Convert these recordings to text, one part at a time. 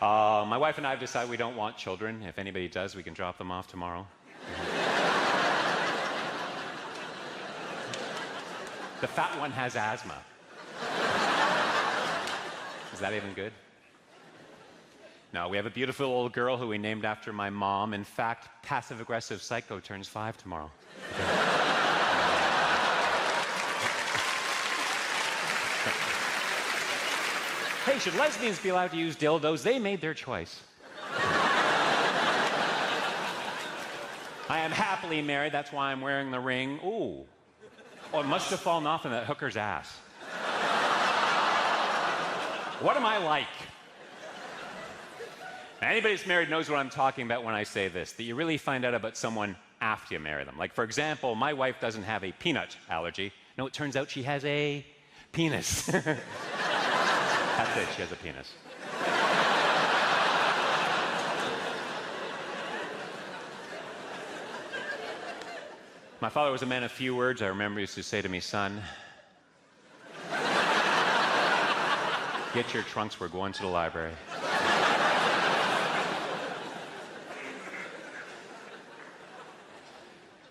My wife and I have decided we don't want children. If anybody does, we can drop them off tomorrow. The fat one has asthma. Is that even good? No, we have a beautiful old girl who we named after my mom. In fact, passive-aggressive psycho turns 5 tomorrow. Hey, should lesbians be allowed to use dildos? They made their choice. I am happily married, that's why I'm wearing the ring. Ooh. Oh, it must have fallen off in that hooker's ass. What am I like? Anybody that's married knows what I'm talking about when I say this, that you really find out about someone after you marry them. Like, for example, my wife doesn't have a peanut allergy. No, it turns out she has a penis. That's it, she has a penis. My father was a man of few words. I remember he used to say to me, son, get your trunks, we're going to the library.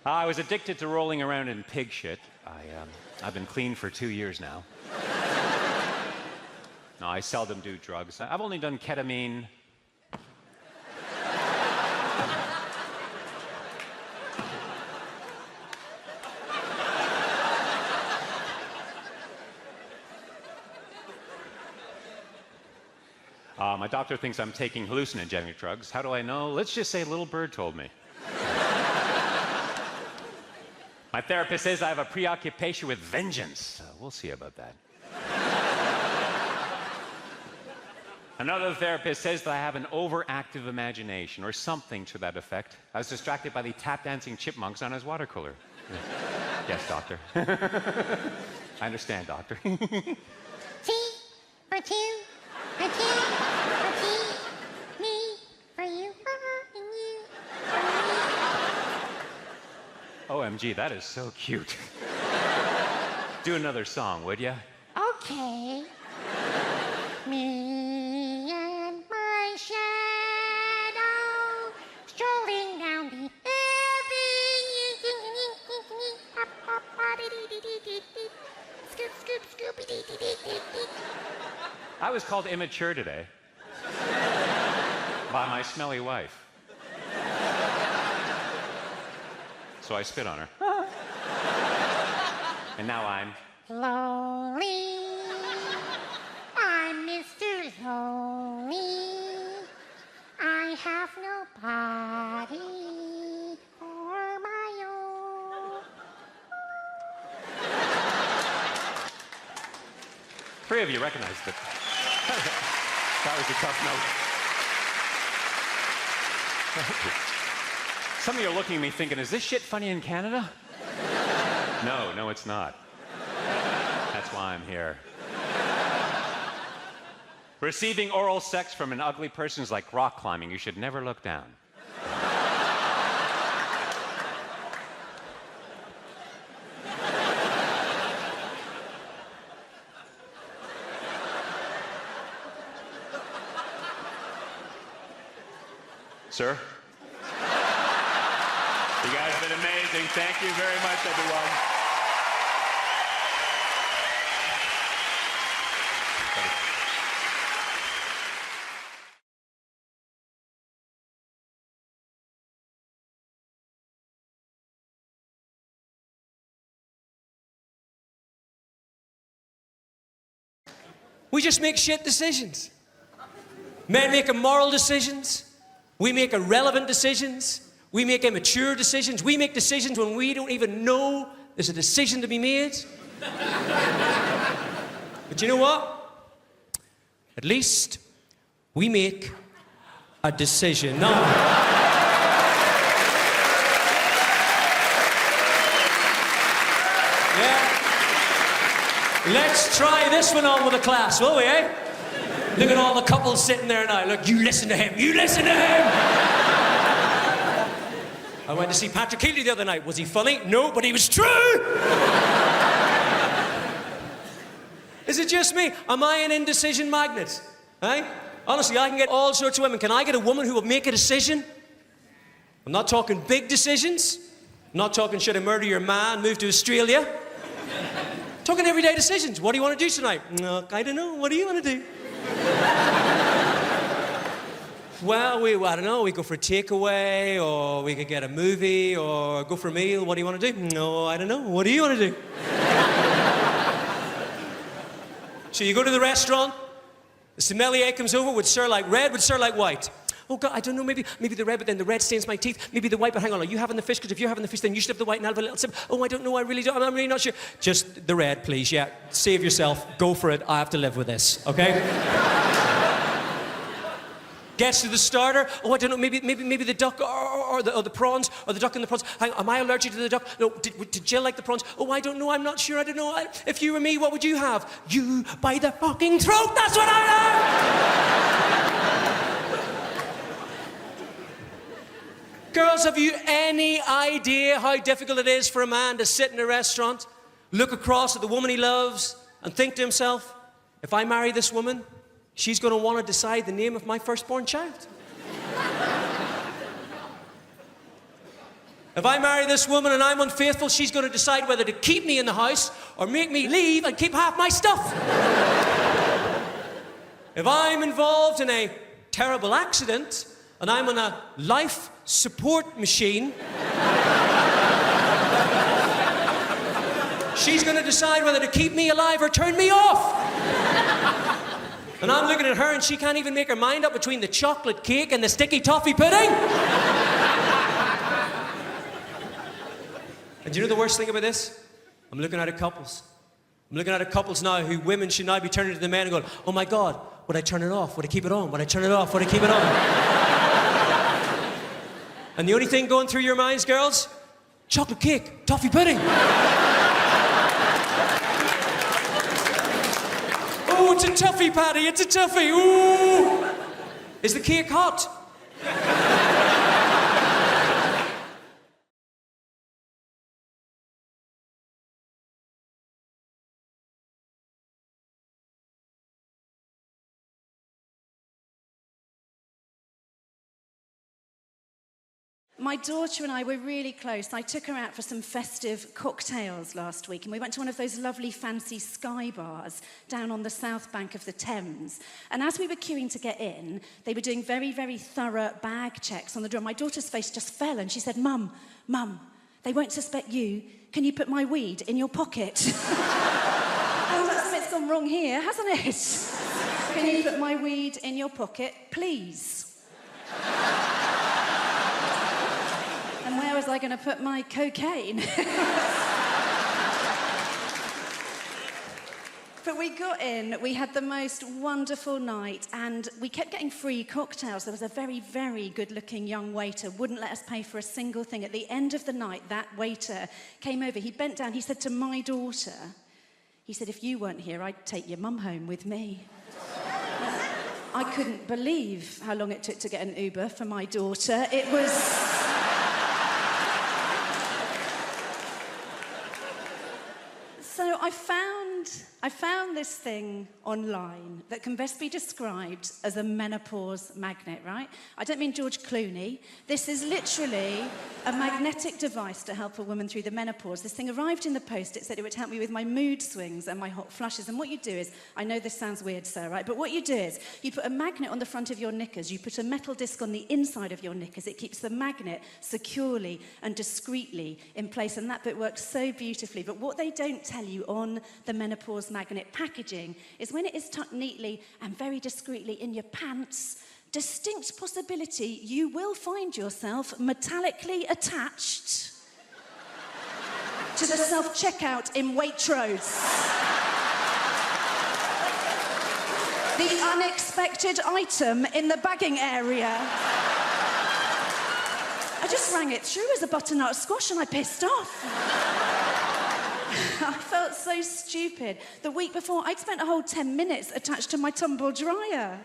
I was addicted to rolling around in pig shit. I've been clean for 2 years now. No, I seldom do drugs. I've only done ketamine. My doctor thinks I'm taking hallucinogenic drugs. How do I know? Let's just say Little Bird told me. My therapist says I have a preoccupation with vengeance. We'll see about that. Another therapist says that I have an overactive imagination, or something to that effect. I was distracted by the tap-dancing chipmunks on his water cooler. Yes, doctor. I understand, doctor. T for two, a T for T, me for you, and you for me. OMG, that is so cute. Do another song, would ya? Okay. Me and my shadow strolling down the avenue. Scoop, scoop, scoopy dee dee dee dee dee. I was called immature today by my smelly wife. So I spit on her. And now I'm Lonely. I'm Mr. Lonely. I have nobody for my own. 3 of you recognized it. That was a tough note. Some of you are looking at me thinking, is this shit funny in Canada? No, it's not. That's why I'm here. Receiving oral sex from an ugly person is like rock climbing. You should never look down. Sir? You guys have been amazing. Thank you very much, everyone. We just make shit decisions. Men make immoral decisions. We make irrelevant decisions. We make immature decisions. We make decisions when we don't even know there's a decision to be made. But you know what? At least we make a decision. No. Yeah. Let's try this one on with the class, will we, eh? Look at all the couples sitting there now. Look, you listen to him. You listen to him. I went to see Patrick Healy the other night. Was he funny? No, but he was true. Is it just me? Am I an indecision magnet? Eh? Honestly, I can get all sorts of women. Can I get a woman who will make a decision? I'm not talking big decisions. I'm not talking should I murder your man, move to Australia. I'm talking everyday decisions. What do you want to do tonight? No, I don't know. What do you want to do? Well, I don't know, we go for a takeaway, or we could get a movie, or go for a meal. What do you want to do? No, I don't know. What do you want to do? So you go to the restaurant, the sommelier comes over, would serve like red, would serve like white. Oh God, I don't know, maybe the red, but then the red stains my teeth. Maybe the white, but hang on, are you having the fish? Because if you're having the fish, then you should have the white and I'll have a little sip. Oh, I don't know, I really don't, I'm really not sure. Just the red, please, yeah. Save yourself, go for it, I have to live with this, okay? Gets to the starter. Oh, I don't know, maybe the duck or the prawns, or the duck and the prawns. Hang on, am I allergic to the duck? No, did Jill like the prawns? Oh, I don't know, I'm not sure, I don't know. If you were me, what would you have? You by the fucking throat, that's what I have! Girls, have you any idea how difficult it is for a man to sit in a restaurant, look across at the woman he loves, and think to himself, if I marry this woman, she's going to want to decide the name of my firstborn child. If I marry this woman and I'm unfaithful, she's going to decide whether to keep me in the house or make me leave and keep half my stuff. If I'm involved in a terrible accident and I'm on a life support machine, she's going to decide whether to keep me alive or turn me off. And I'm looking at her and she can't even make her mind up between the chocolate cake and the sticky toffee pudding. And do you know the worst thing about this? I'm looking at couples. I'm looking at couples now who women should now be turning to the men and going, oh my God, would I turn it off? Would I keep it on? Would I turn it off? Would I keep it on? And the only thing going through your minds, girls, chocolate cake, toffee pudding. Oh, it's a toughie, Paddy, it's a toughie. Ooh. Is the cake hot? My daughter and I were really close. I took her out for some festive cocktails last week, and we went to one of those lovely fancy sky bars down on the south bank of the Thames. And as we were queuing to get in, they were doing very, very thorough bag checks on the door. My daughter's face just fell, and she said, Mum, they won't suspect you. Can you put my weed in your pocket? Oh, something's gone wrong here, hasn't it? Can you put my weed in your pocket, please? And where was I going to put my cocaine? But we got in, we had the most wonderful night, and we kept getting free cocktails. There was a very, very good-looking young waiter, wouldn't let us pay for a single thing. At the end of the night, that waiter came over, he bent down, he said to my daughter, he said, if you weren't here, I'd take your mum home with me. I couldn't believe how long it took to get an Uber for my daughter. It was... So I found this thing online that can best be described as a menopause magnet, right? I don't mean George Clooney. This is literally a magnetic device to help a woman through the menopause. This thing arrived in the post. It said it would help me with my mood swings and my hot flushes. And what you do is, I know this sounds weird, sir, right? But what you do is, you put a magnet on the front of your knickers. You put a metal disc on the inside of your knickers. It keeps the magnet securely and discreetly in place. And that bit works so beautifully. But what they don't tell you on the menopause magnet packaging is when it is tucked neatly and very discreetly in your pants, distinct possibility you will find yourself metallically attached to the self-checkout in Waitrose. The unexpected item in the bagging area. I just rang it through as a butternut squash and I pissed off. I felt so stupid. The week before, I'd spent a whole 10 minutes attached to my tumble dryer.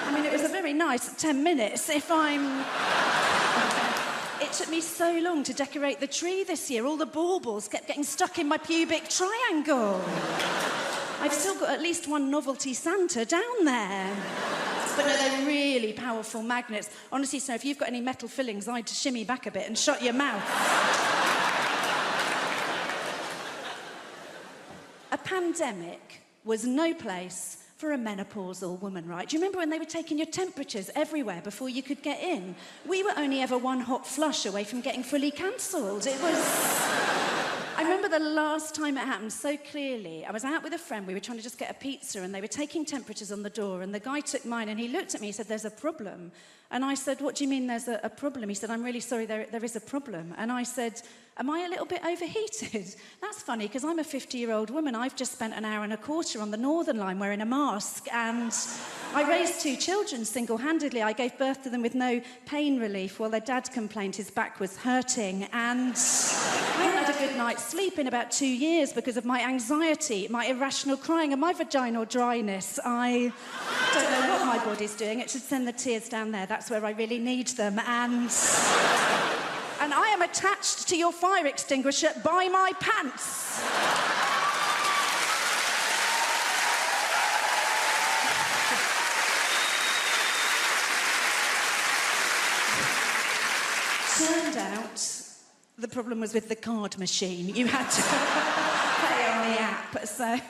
I mean, it was a very nice 10 minutes if I'm... It took me so long to decorate the tree this year. All the baubles kept getting stuck in my pubic triangle. I've still got at least one novelty Santa down there. But no, they're really powerful magnets. Honestly, so if you've got any metal fillings, I'd shimmy back a bit and shut your mouth. A pandemic was no place for a menopausal woman, right? Do you remember when they were taking your temperatures everywhere before you could get in? We were only ever one hot flush away from getting fully cancelled. It was... I remember the last time it happened so clearly. I was out with a friend, we were trying to just get a pizza, and they were taking temperatures on the door, and the guy took mine, and he looked at me, he said, "There's a problem." And I said, "What do you mean there's a problem?" He said, "I'm really sorry, there is a problem." And I said, "Am I a little bit overheated?" That's funny, because I'm a 50-year-old woman. I've just spent an hour and a quarter on the Northern Line wearing a mask, and I raised 2 children single-handedly. I gave birth to them with no pain relief while their dad complained his back was hurting, and I haven't had a good night's sleep in about 2 years because of my anxiety, my irrational crying, and my vaginal dryness. I don't know what my body's doing. It should send the tears down there. That's where I really need them, and I am attached to your fire extinguisher by my pants. Turned out the problem was with the card machine. You had to pay on the app, so...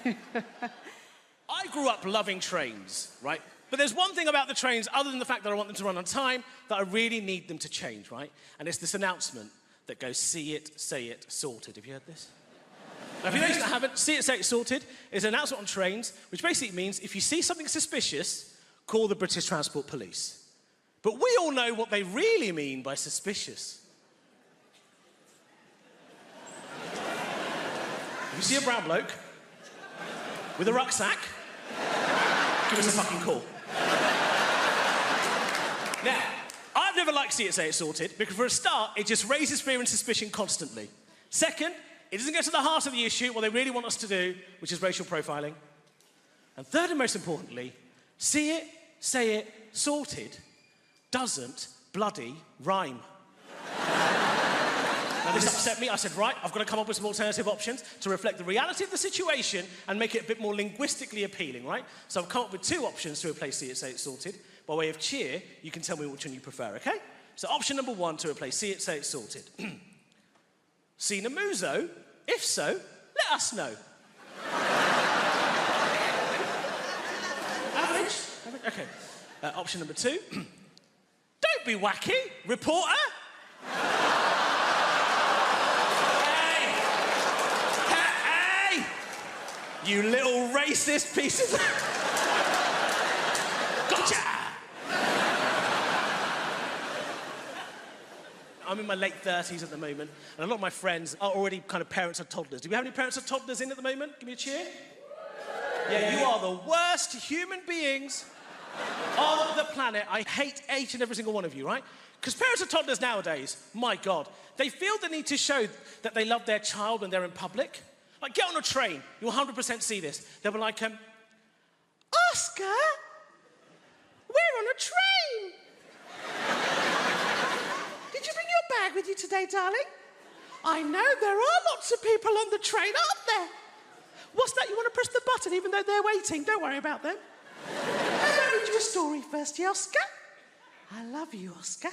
I grew up loving trains, right? But there's one thing about the trains, other than the fact that I want them to run on time, that I really need them to change, right? And it's this announcement that goes, "See it, say it, sorted." Have you heard this? Now, if you those that haven't, "See it, say it, sorted" is an announcement on trains, which basically means if you see something suspicious, call the British Transport Police. But we all know what they really mean by suspicious. If you see a brown bloke with a rucksack, give us a fucking call. Now, I've never liked "See it, say it, sorted" because for a start, it just raises fear and suspicion constantly. Second, it doesn't get to the heart of the issue, what they really want us to do, which is racial profiling. And third and most importantly, "See it, say it, sorted" doesn't bloody rhyme. Now, this upset me. I said, right, I've got to come up with some alternative options to reflect the reality of the situation and make it a bit more linguistically appealing, right? So I've come up with 2 options to replace "See it, say it, sorted." By way of cheer, you can tell me which one you prefer, okay? So option number 1 to replace "See it, say it, sorted." Seen a muso? If so, let us know. Average? Okay. Option number 2. Don't be wacky, reporter. Hey! You little racist piece of... Gotcha! I'm in my late 30s at the moment, and a lot of my friends are already kind of parents of toddlers. Do we have any parents of toddlers in at the moment? Give me a cheer. Yeah, you are the worst human beings on the planet. I hate each and every single one of you, right? Because parents of toddlers nowadays, my God, they feel the need to show that they love their child when they're in public. Like, get on a train, you'll 100% see this. They'll be like, Oscar, we're on a train. Did you bring your bag with you today, darling? I know there are lots of people on the train, aren't there? What's that? You want to press the button even though they're waiting? Don't worry about them. I'll read you a story first, yeah, Oscar? I love you, Oscar.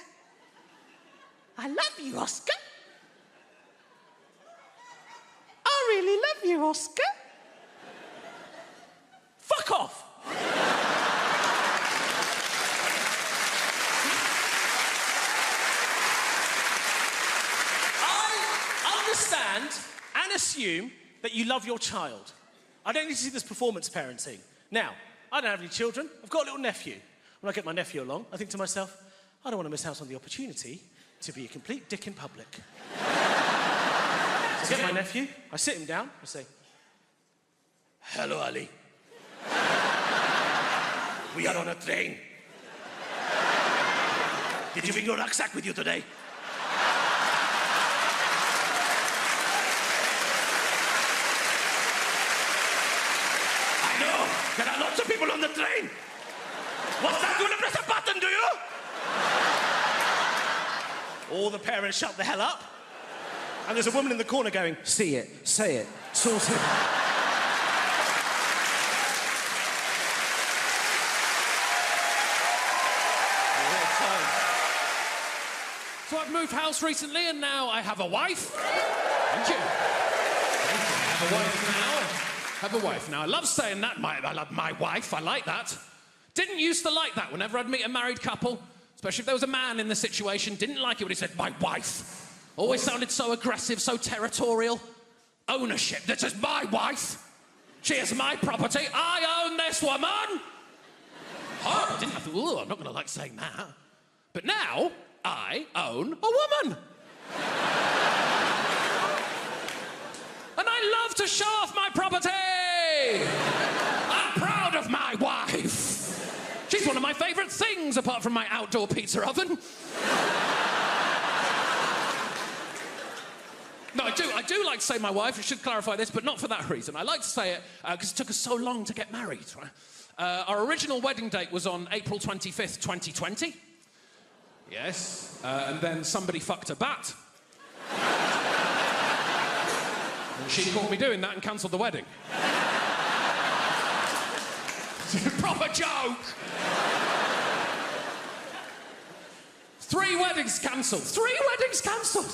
I love you, Oscar. I really love you, Oscar. Fuck off. I understand and assume that you love your child. I don't need to see this performance parenting. Now, I don't have any children. I've got a little nephew. When I get my nephew along, I think to myself, I don't want to miss out on the opportunity to be a complete dick in public. So I get my nephew, I sit him down, I say, "Hello, Ali. We are on a train. Did you bring your rucksack with you today?" I know, there are lots of people on the train. What's that? You want to press a button, do you? All the parents shut the hell up. And there's a woman in the corner going, "See it, say it, sort it." So I've moved house recently and now I have a wife. Thank you. I have a wife now. Have a wife now. I love saying that. I love my wife. I like that. Didn't used to like that whenever I'd meet a married couple, especially if there was a man in the situation. Didn't like it when he said, my wife. Always sounded so aggressive, so territorial. Ownership. This is my wife. She is my property. I own this woman. Oh, I didn't have to. Ooh, I'm not going to like saying that. But now, I own a woman. And I love to show off my property. I'm proud of my wife. She's one of my favourite things, apart from my outdoor pizza oven. No, I do like to say my wife. I should clarify this, but not for that reason. I like to say it because it took us so long to get married, right? Our original wedding date was on April 25th, 2020. Yes. And then somebody fucked a bat. And she caught me doing that and cancelled the wedding. Proper joke! 3 weddings cancelled. 3 weddings cancelled!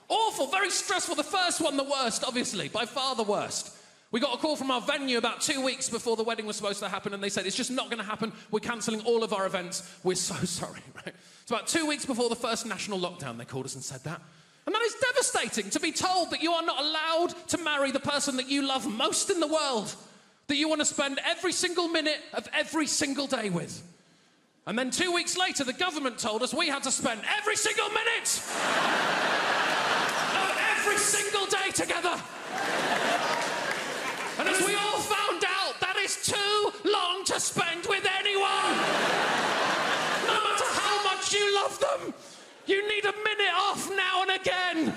Awful, very stressful. The first one, the worst, obviously. By far the worst. We got a call from our venue about 2 weeks before the wedding was supposed to happen, and they said, it's just not going to happen. We're cancelling all of our events. We're so sorry, right? It's about 2 weeks before the first national lockdown, they called us and said that. And that is devastating, to be told that you are not allowed to marry the person that you love most in the world, that you want to spend every single minute of every single day with. And then 2 weeks later, the government told us we had to spend every single minute of every single day together. And as we all found out, that is too long to spend with anyone. No matter how much you love them, you need a minute off now and again.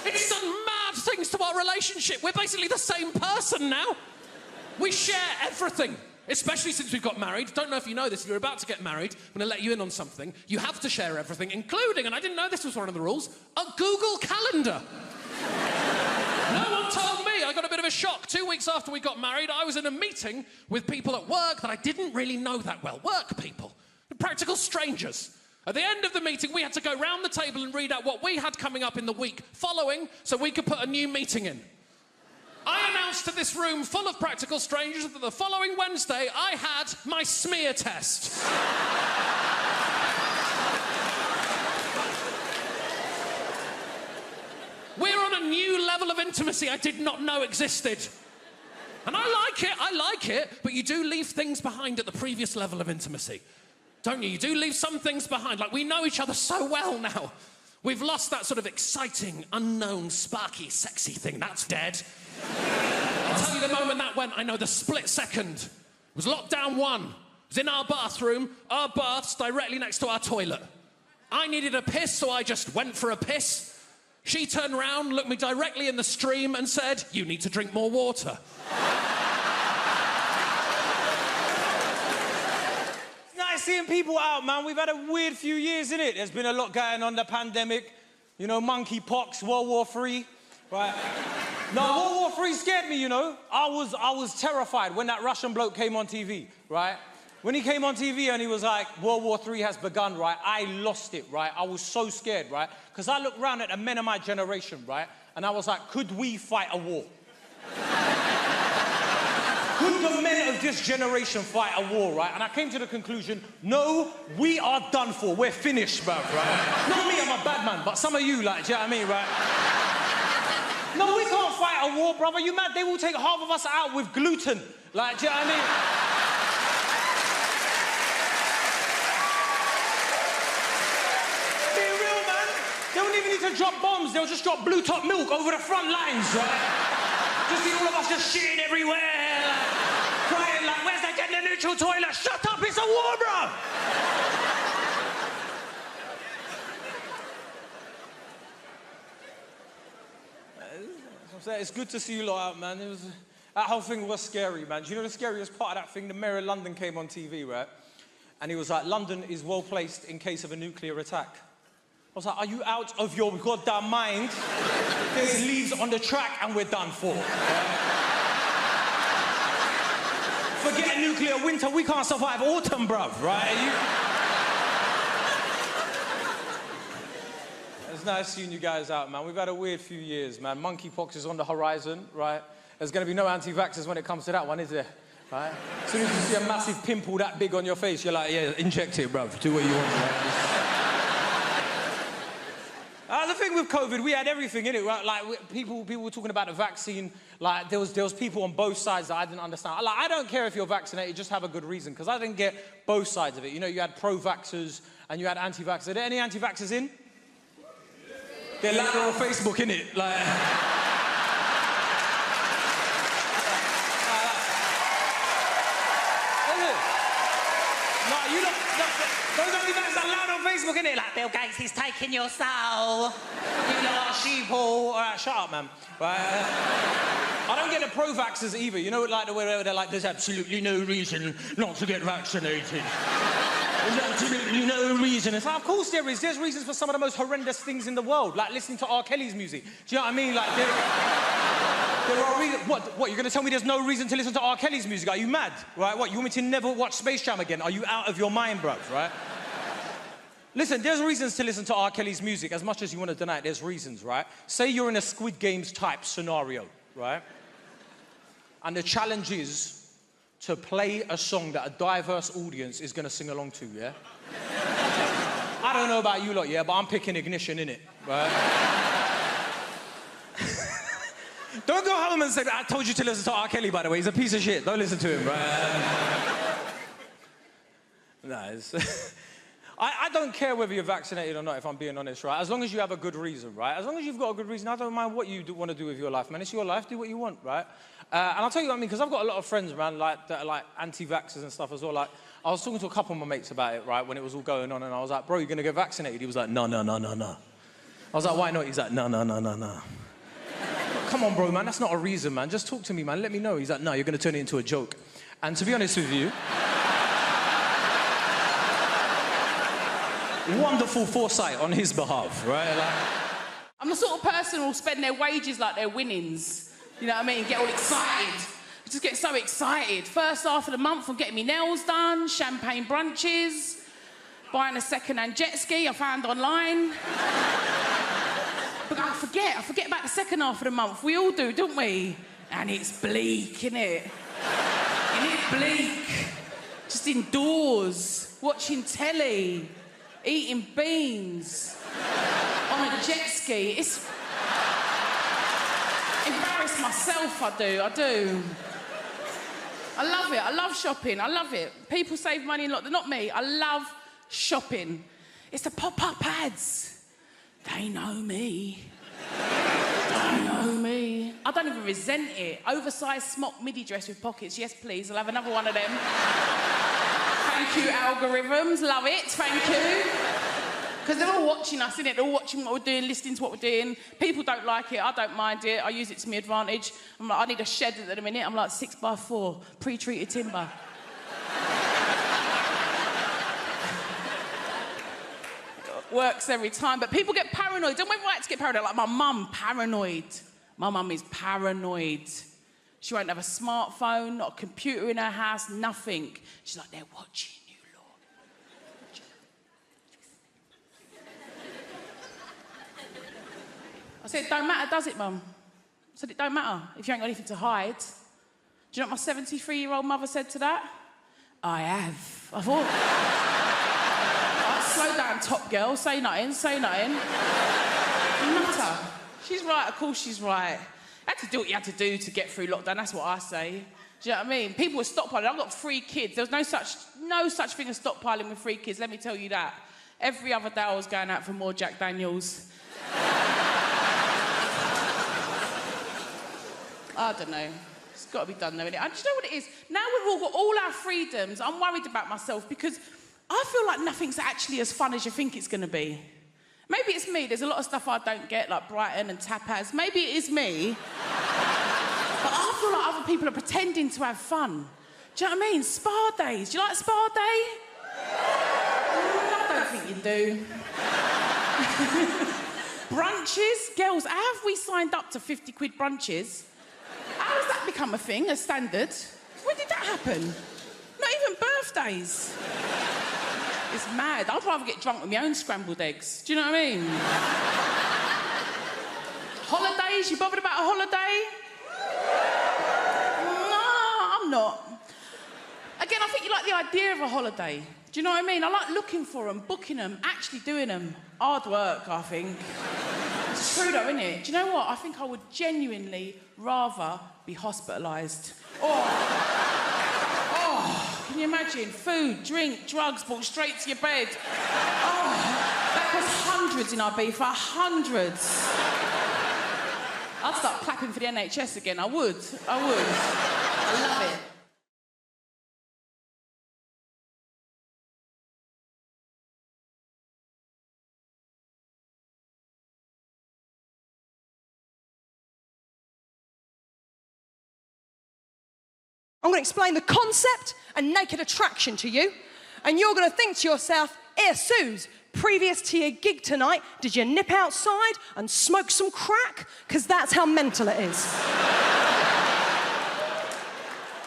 It's done mad things to our relationship. We're basically the same person now. We share everything, especially since we've got married. Don't know if you know this, if you're about to get married, I'm going to let you in on something. You have to share everything, including, and I didn't know this was one of the rules, a Google Calendar. No one told me. I got a bit of a shock. 2 weeks after we got married, I was in a meeting with people at work that I didn't really know that well. Work people. Practical strangers. At the end of the meeting, we had to go round the table and read out what we had coming up in the week following so we could put a new meeting in. I announced to this room full of practical strangers that the following Wednesday, I had my smear test. We're on a new level of intimacy I did not know existed. And I like it, but you do leave things behind at the previous level of intimacy. Don't you? You do leave some things behind. Like, we know each other so well now. We've lost that sort of exciting, unknown, sparky, sexy thing. That's dead. I'll tell you the moment that went, I know the split second. It was lockdown 1. It was in our bathroom. Our bath's directly next to our toilet. I needed a piss, so I just went for a piss. She turned around, looked me directly in the stream and said, you need to drink more water. It's nice seeing people out, man. We've had a weird few years, innit? There's been a lot going on, the pandemic, you know, monkeypox, World War III, right? No, World War III scared me, you know. I was terrified when that Russian bloke came on TV, right? When he came on TV and he was like, World War III has begun, right? I lost it, right? I was so scared, right? Because I looked around at the men of my generation, right? And I was like, could we fight a war? Could the men of this generation fight a war, right? And I came to the conclusion, no, we are done for. We're finished, bruv, right? Not me, I'm a bad man, but some of you, like, do you know what I mean, right? No, we can't fight a war, brother. You mad? They will take half of us out with gluten. Like, do you know what I mean? They don't even need to drop bombs. They'll just drop blue top milk over the front lines, right? Just see all of us just shitting everywhere, like, crying like, where's that gender neutral toilet? Shut up, it's a war, bro! It's good to see you lot out, man. That whole thing was scary, man. Do you know the scariest part of that thing? The Mayor of London came on TV, right? And he was like, London is well placed in case of a nuclear attack. I was like, are you out of your goddamn mind? There's leaves on the track and we're done for. Forget a nuclear winter, we can't survive autumn, bruv, right? It's nice seeing you guys out, man. We've had a weird few years, man. Monkeypox is on the horizon, right? There's going to be no anti-vaxxers when it comes to that one, is there? Right? As soon as you see a massive pimple that big on your face, you're like, yeah, inject it, bruv. Do what you want, right? The thing with COVID, we had everything in it, right? Like, people were talking about the vaccine. Like, there was people on both sides that I didn't understand. Like, I don't care if you're vaccinated, just have a good reason, because I didn't get both sides of it. You know, you had pro-vaxxers and you had anti-vaxxers. Are there any anti-vaxxers in? They're louder on Facebook, innit? Like... you look, those anti-vaxxers are loud on Facebook, innit? Like, Bill Gates, he's taking your soul. You lot are sheeple. All right, shut up, man. Right? I don't get the pro-vaxxers either. You know, like the way they're like, there's absolutely no reason not to get vaccinated. There's absolutely no reason. It's like, of course there is. There's reasons for some of the most horrendous things in the world, like listening to R. Kelly's music. Do you know what I mean? Like, there are reasons. What? You're going to tell me there's no reason to listen to R. Kelly's music? Are you mad? Right? What? You want me to never watch Space Jam again? Are you out of your mind, bruv? Right? Listen, there's reasons to listen to R. Kelly's music. As much as you want to deny it, there's reasons, right? Say you're in a Squid Games type scenario, right? And the challenge is to play a song that a diverse audience is going to sing along to, yeah? I don't know about you lot, yeah, but I'm picking Ignition, innit? Right? Don't go home and say, I told you to listen to R. Kelly, by the way. He's a piece of shit. Don't listen to him, right? No, it's... I don't care whether you're vaccinated or not, if I'm being honest, right? As long as you have a good reason, right? As long as you've got a good reason, I don't mind what you want to do with your life, man. It's your life. Do what you want, right? And I'll tell you what I mean, because I've got a lot of friends, man, like, that are, like, anti-vaxxers and stuff as well. Like, I was talking to a couple of my mates about it, right, when it was all going on, and I was like, bro, you're going to get vaccinated? He was like, no, no, no, no, no. I was like, why not? He's like, no, no, no, no, no. Come on, bro, man, that's not a reason, man. Just talk to me, man. Let me know. He's like, no, you're going to turn it into a joke. And to be honest with you... wonderful foresight on his behalf, right? Like... I'm the sort of person who'll spend their wages like their winnings. You know what I mean? Get all excited. I just get so excited. First half of the month, I'm getting my nails done, champagne brunches, buying a second-hand jet ski I found online. But I forget about the second half of the month. We all do, don't we? And it's bleak, innit? Isn't it bleak? Just indoors, watching telly. Eating beans on a jet ski. It's... embarrass myself, I do. I love it. I love shopping. I love it. People save money a lot. Not me. I love shopping. It's the pop-up ads. They know me. They know me. I don't even resent it. Oversized smock midi dress with pockets. Yes, please. I'll have another one of them. Thank you, algorithms. Love it. Thank you. Because they're all watching us, innit? They're all watching what we're doing, listening to what we're doing. People don't like it. I don't mind it. I use it to my advantage. I'm like, I need a shed at the minute. I'm like 6x4, pre-treated timber. Works every time. But people get paranoid. Don't we right to get paranoid? Like my mum, paranoid. My mum is paranoid. She won't have a smartphone, not a computer in her house, nothing. She's like, they're watching you, Lord. I said, it don't matter, does it, Mum? I said, it don't matter if you ain't got anything to hide. Do you know what my 73-year-old mother said to that? I have. I thought, slow down, top girl, say nothing. Nutter. She's right, of course she's right. You had to do what you had to do to get through lockdown, that's what I say. Do you know what I mean? People were stockpiling. I've got 3 kids. There was no such thing as stockpiling with 3 kids, let me tell you that. Every other day I was going out for more Jack Daniels. I don't know. It's got to be done, though, innit? And do you know what it is? Now we've all got all our freedoms, I'm worried about myself because I feel like nothing's actually as fun as you think it's going to be. Maybe it's me. There's a lot of stuff I don't get, like Brighton and tapas. Maybe it is me. But I feel like other people are pretending to have fun. Do you know what I mean? Spa days. Do you like spa day? I don't think you do. Brunches? Girls, how have we signed up to 50 quid brunches? How has that become a thing, a standard? When did that happen? Not even birthdays. It's mad. I'd rather get drunk with my own scrambled eggs. Do you know what I mean? Holidays? You bothered about a holiday? No, I'm not. Again, I think you like the idea of a holiday. Do you know what I mean? I like looking for them, booking them, actually doing them. Hard work, I think. It's true though, isn't it? Do you know what? I think I would genuinely rather be hospitalised. Can you imagine? Food, drink, drugs brought straight to your bed. That costs hundreds in Ibiza, hundreds. I'd start clapping for the NHS again. I would. I love it. I'm going to explain the concept and naked attraction to you, and you're going to think to yourself, Suze, previous to your gig tonight, did you nip outside and smoke some crack? Because that's how mental it is.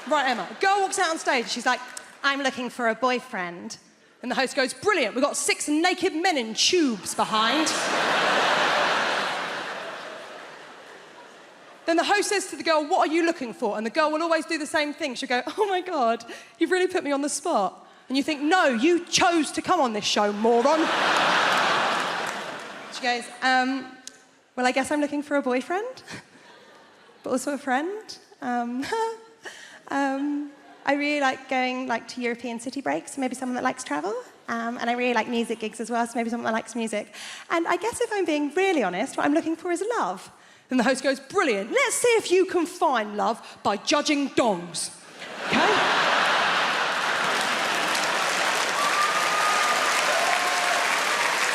Right, Emma, a girl walks out on stage, she's like, I'm looking for a boyfriend. And the host goes, brilliant, we've got 6 naked men in tubes behind. Then the host says to the girl, what are you looking for? And the girl will always do the same thing. She'll go, oh my God, you've really put me on the spot. And you think, no, you chose to come on this show, moron. She goes, well, I guess I'm looking for a boyfriend, but also a friend. I really like going to European city breaks, maybe someone that likes travel. And I really like music gigs as well, so maybe someone that likes music. And I guess if I'm being really honest, what I'm looking for is love. And the host goes, brilliant, let's see if you can find love by judging dongs. Okay?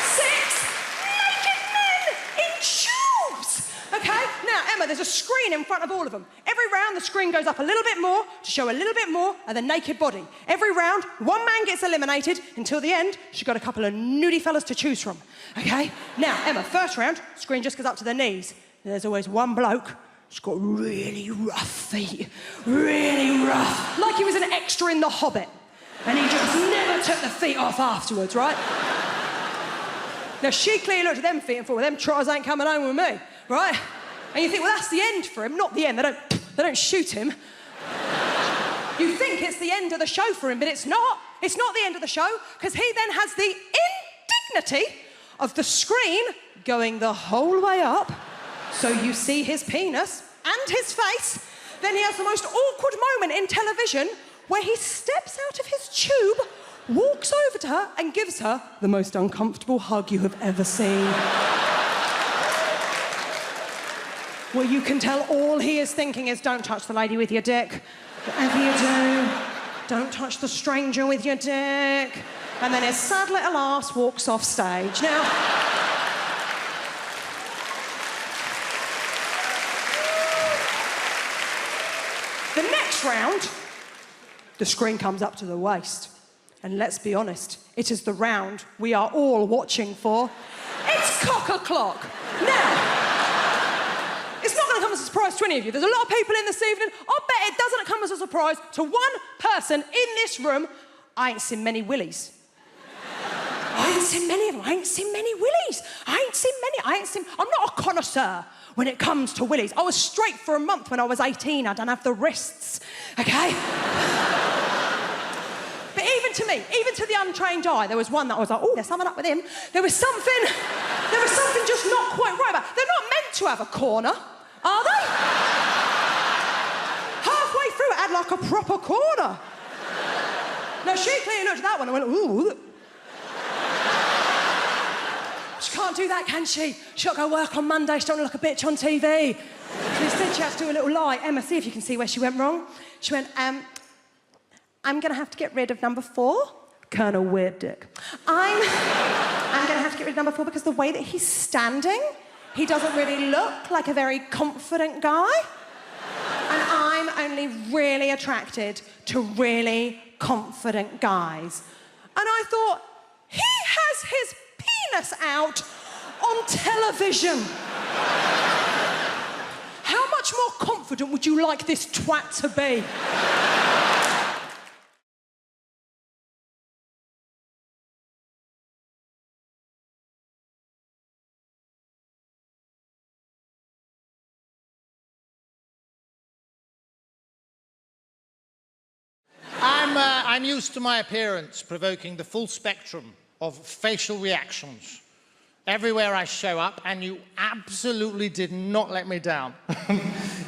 6 naked men in tubes! Okay? Now, Emma, there's a screen in front of all of them. Every round, the screen goes up a little bit more to show a little bit more of the naked body. Every round, one man gets eliminated until the end. She's got a couple of nudie fellas to choose from. Okay? Now, Emma, first round, screen just goes up to their knees. There's always one bloke who's got really rough feet, really rough, like he was an extra in The Hobbit, and he just never took the feet off afterwards, right? Now, she clearly looked at them feet and thought, well, them trotters ain't coming home with me, right? And you think, well, that's the end for him, not the end. They don't shoot him. You think it's the end of the show for him, but it's not. It's not the end of the show, because he then has the indignity of the screen going the whole way up. So you see his penis and his face. Then he has the most awkward moment in television where he steps out of his tube, walks over to her and gives her the most uncomfortable hug you have ever seen. Where you can tell all he is thinking is, don't touch the lady with your dick. Whatever you do, don't touch the stranger with your dick. And then his sad little ass walks off stage. Now, the next round, the screen comes up to the waist. And let's be honest, it is the round we are all watching for. It's cock-a-clock. Now, it's not going to come as a surprise to any of you. There's a lot of people in this evening. I bet it doesn't come as a surprise to one person in this room. I ain't seen many willies. I ain't seen many of them. I ain't seen many willies. I'm not a connoisseur when it comes to willies. I was straight for a month when I was 18. I don't have the wrists, okay? But even to me, even to the untrained eye, there was one that I was like, oh, there's something up with him. There was something just not quite right about it. They're not meant to have a corner, are they? Halfway through, it had like a proper corner. Now, she clearly looked at that one and went, ooh. She can't do that, can she? She's got to go work on Monday. She don't want to look a bitch on TV. So instead, she had to do a little lie. Emma, see if you can see where she went wrong. She went, I'm going to have to get rid of number 4. Kind of weird dick. I'm going to have to get rid of number 4 because the way that he's standing, he doesn't really look like a very confident guy. And I'm only really attracted to really confident guys. And I thought, he has his penis out on television. How much more confident would you like this twat to be? I'm used to my appearance provoking the full spectrum of facial reactions everywhere I show up, and you absolutely did not let me down.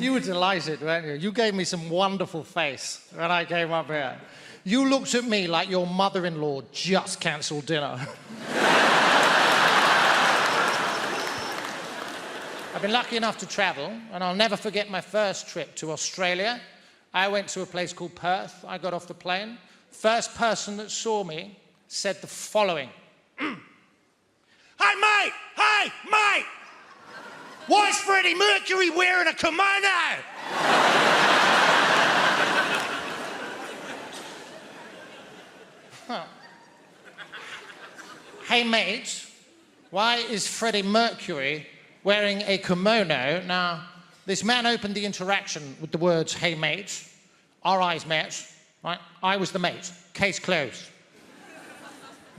You were delighted, weren't you? You gave me some wonderful face when I came up here. You looked at me like your mother-in-law just cancelled dinner. I've been lucky enough to travel, and I'll never forget my first trip to Australia. I went to a place called Perth. I got off the plane. First person that saw me said the following. Hey, mate! Hey, mate! Why is Freddie Mercury wearing a kimono? Huh. Hey, mate, why is Freddie Mercury wearing a kimono? Now, this man opened the interaction with the words, hey, mate. Our eyes met, right? I was the mate. Case closed.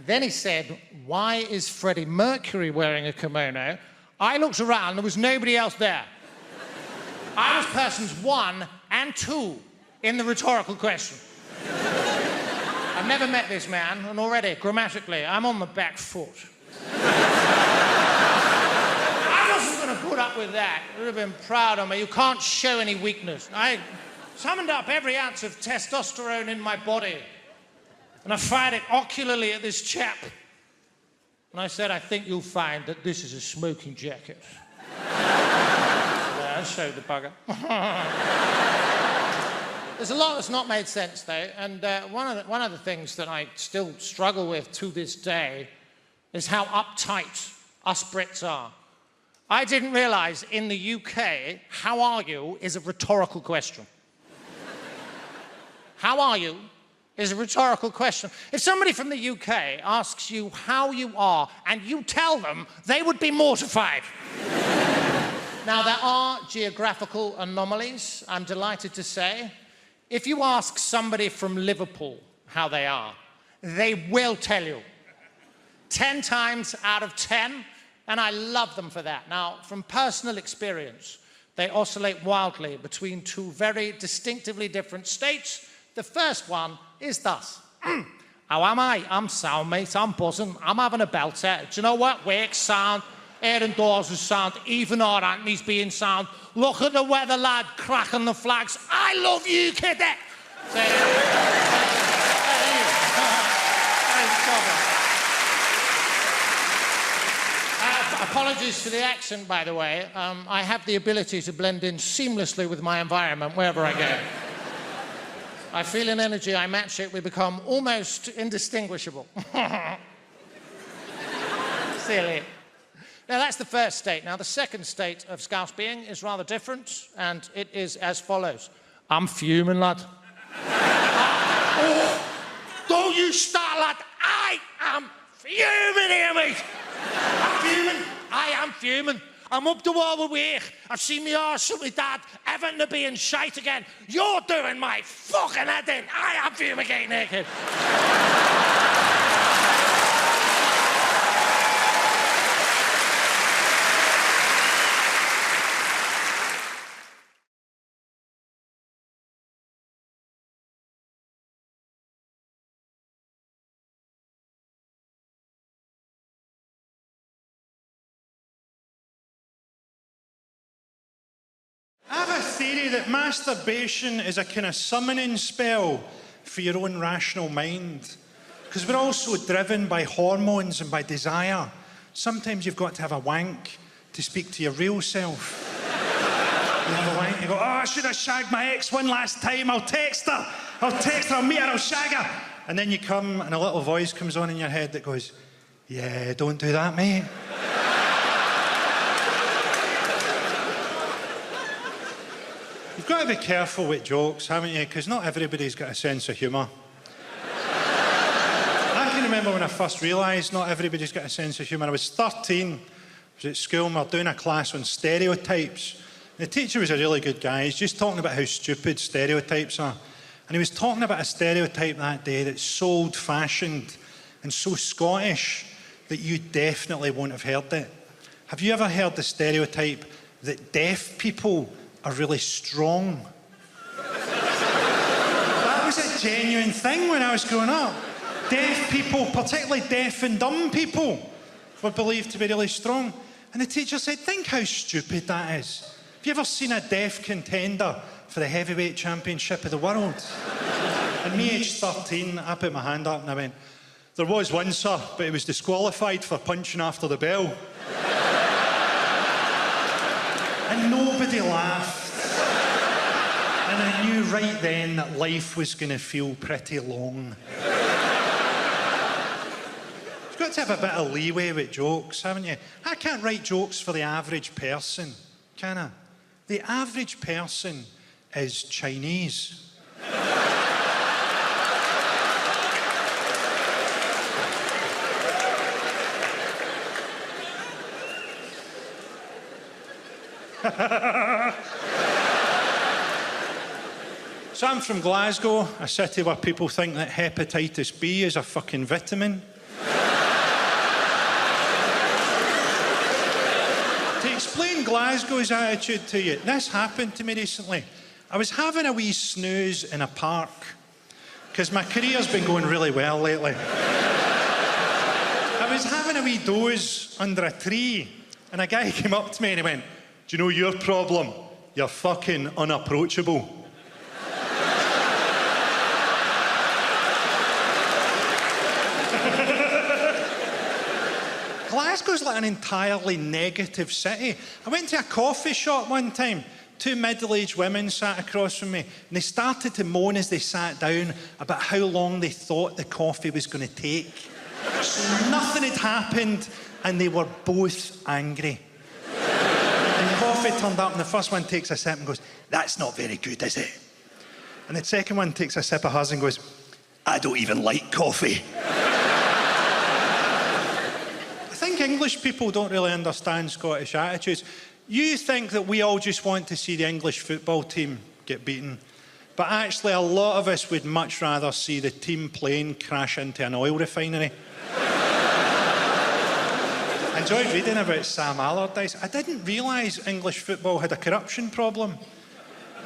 Then he said, why is Freddie Mercury wearing a kimono? I looked around, there was nobody else there. I was persons 1 and 2 in the rhetorical question. I've never met this man, and already, grammatically, I'm on the back foot. I wasn't going to put up with that. You would have been proud of me. You can't show any weakness. I summoned up every ounce of testosterone in my body, and I fired it ocularly at this chap. And I said, I think you'll find that this is a smoking jacket. Yeah, I showed the bugger. There's a lot that's not made sense, though, and one of the things that I still struggle with to this day is how uptight us Brits are. I didn't realise in the UK, how are you is a rhetorical question. How are you is a rhetorical question. If somebody from the UK asks you how you are and you tell them, they would be mortified. Now, there are geographical anomalies, I'm delighted to say. If you ask somebody from Liverpool how they are, they will tell you. 10 times out of 10, and I love them for that. Now, from personal experience, they oscillate wildly between 2 very distinctively different states. The first one is thus. How am I? I'm sound, mate. I'm buzzing. I'm having a belter. Do you know what? Wake's sound. Aaron Dawes is sound. Even our Anthony's being sound. Look at the weather, lad. Cracking the flags. I love you, kid. Apologies for the accent, by the way. I have the ability to blend in seamlessly with my environment wherever I go. I feel an energy, I match it, we become almost indistinguishable. Silly. Now, that's the first state. Now, the second state of Scouse being is rather different, and it is as follows. I'm fuming, lad. Oh, don't you start, lad. I am fuming here, mate. I'm fuming. I am fuming. I'm up the wall with work. I've seen me arse with my dad. Everton to being shite again. You're doing my fucking head in. I am fumigating naked. I have a theory that masturbation is a kind of summoning spell for your own rational mind. Because we're all so driven by hormones and by desire. Sometimes you've got to have a wank to speak to your real self. You have a wank, you go, oh, I should have shagged my ex one last time. I'll text her, I'll meet her, I'll shag her. And then you come and a little voice comes on in your head that goes, yeah, don't do that, mate. You've got to be careful with jokes, haven't you? Because not everybody's got a sense of humour. I can remember when I first realised not everybody's got a sense of humour. I was 13, I was at school and we were doing a class on stereotypes. The teacher was a really good guy. He's just talking about how stupid stereotypes are. And he was talking about a stereotype that day that's so old-fashioned and so Scottish that you definitely won't have heard it. Have you ever heard the stereotype that deaf people are really strong? That was it. a genuine thing when I was growing up. Deaf people, particularly deaf and dumb people, were believed to be really strong. And the teacher said, think how stupid that is. Have you ever seen a deaf contender for the heavyweight championship of the world? At me, age 13, I put my hand up and I went, there was one, sir, but he was disqualified for punching after the bell. And nobody laughed. And I knew right then that life was going to feel pretty long. You've got to have a bit of leeway with jokes, haven't you? I can't write jokes for the average person, can I? The average person is Chinese. So I'm from Glasgow, a city where people think that hepatitis B is a fucking vitamin. To explain Glasgow's attitude to you, this happened to me recently. I was having a wee snooze in a park, because my career's been going really well lately. I was having a wee doze under a tree, and a guy came up to me and he went, do you know your problem? You're fucking unapproachable. Glasgow's like an entirely negative city. I went to a coffee shop one time. Two middle-aged women sat across from me, and they started to moan as they sat down about how long they thought the coffee was going to take. So nothing had happened, and they were both angry. And the coffee turned up, and the first one takes a sip and goes, that's not very good, is it? And the second one takes a sip of hers and goes, I don't even like coffee. I think English people don't really understand Scottish attitudes. You think that we all just want to see the English football team get beaten. But actually, a lot of us would much rather see the team plane crash into an oil refinery. I enjoyed reading about Sam Allardyce. I didn't realise English football had a corruption problem.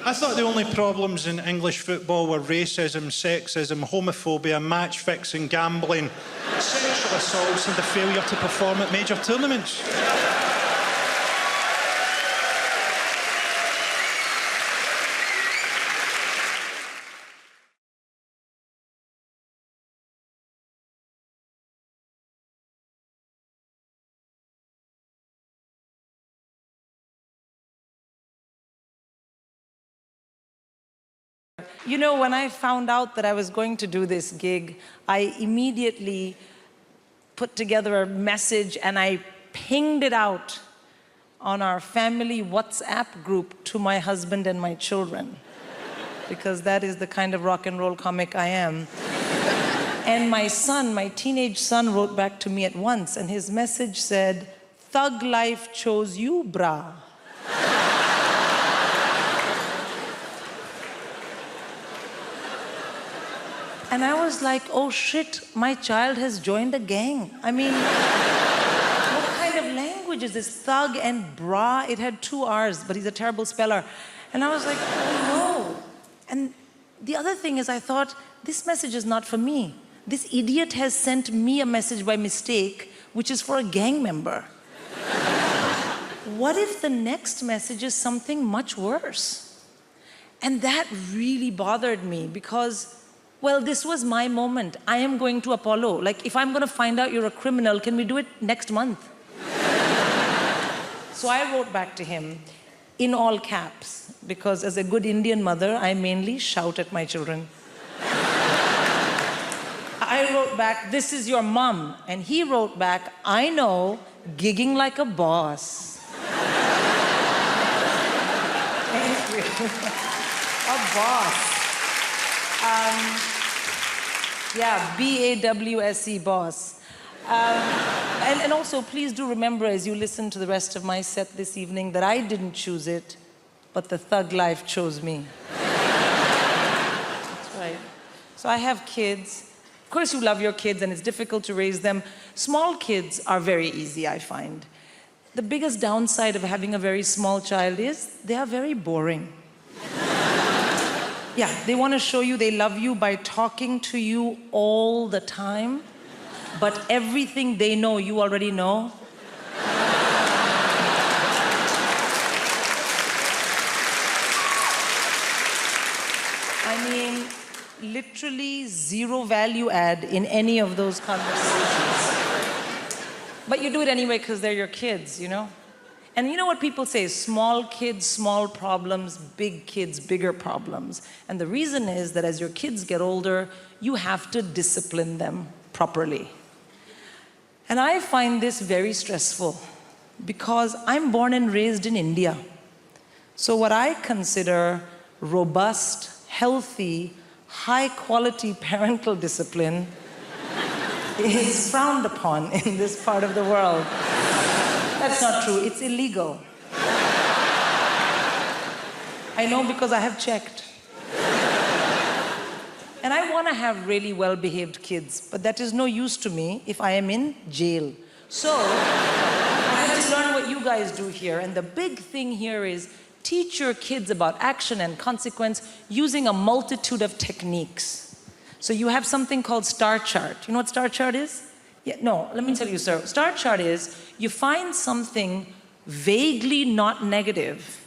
I thought the only problems in English football were racism, sexism, homophobia, match-fixing, gambling, sexual assaults and the failure to perform at major tournaments. You know, when I found out that I was going to do this gig, I immediately put together a message and I pinged it out on our family WhatsApp group to my husband and my children, because that is the kind of rock and roll comic I am. And my son, my teenage son, wrote back to me at once, and his message said, "Thug life chose you, brah." And I was like, oh shit, my child has joined a gang. I mean, what kind of language is this? Thug and bra, it had 2 R's, but he's a terrible speller. And I was like, oh no. And the other thing is I thought, this message is not for me. This idiot has sent me a message by mistake, which is for a gang member. What if the next message is something much worse? And that really bothered me because, well, this was my moment. I am going to Apollo. Like, if I'm going to find out you're a criminal, can we do it next month? So I wrote back to him in all caps, because as a good Indian mother, I mainly shout at my children. I wrote back, "This is your mom." And he wrote back, "I know, gigging like a boss." Thank you. A boss. Yeah, B-A-W-S-E, boss. And also, please do remember as you listen to the rest of my set this evening that I didn't choose it, but the thug life chose me. That's right. So I have kids. Of course, you love your kids, and it's difficult to raise them. Small kids are very easy, I find. The biggest downside of having a very small child is they are very boring. Yeah, they want to show you they love you by talking to you all the time, but everything they know, you already know. I mean, literally zero value add in any of those conversations. But you do it anyway because they're your kids, you know? And you know what people say? Small kids, small problems, big kids, bigger problems. And the reason is that as your kids get older, you have to discipline them properly. And I find this very stressful because I'm born and raised in India. So what I consider robust, healthy, high-quality parental discipline is frowned upon in this part of the world. That's not true. It's illegal. I know because I have checked. And I want to have really well-behaved kids, but that is no use to me if I am in jail. So, I had to learn what you guys do here, and the big thing here is teach your kids about action and consequence using a multitude of techniques. So you have something called star chart. You know what star chart is? Yeah, no, let me tell you, sir. Star chart is you find something vaguely not negative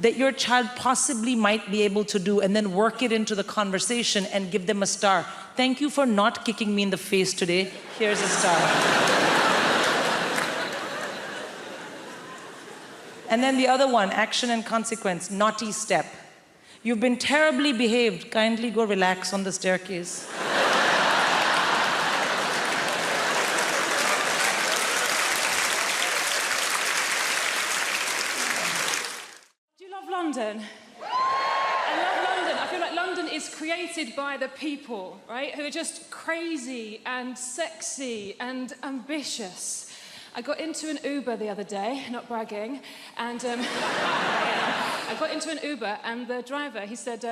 that your child possibly might be able to do and then work it into the conversation and give them a star. Thank you for not kicking me in the face today. Here's a star. And then the other one, action and consequence, naughty step. You've been terribly behaved. Kindly go relax on the staircase. London. I love London. I feel like London is created by the people, right? Who are just crazy and sexy and ambitious. I got into an Uber the other day, not bragging, and I got into an Uber and the driver, he said,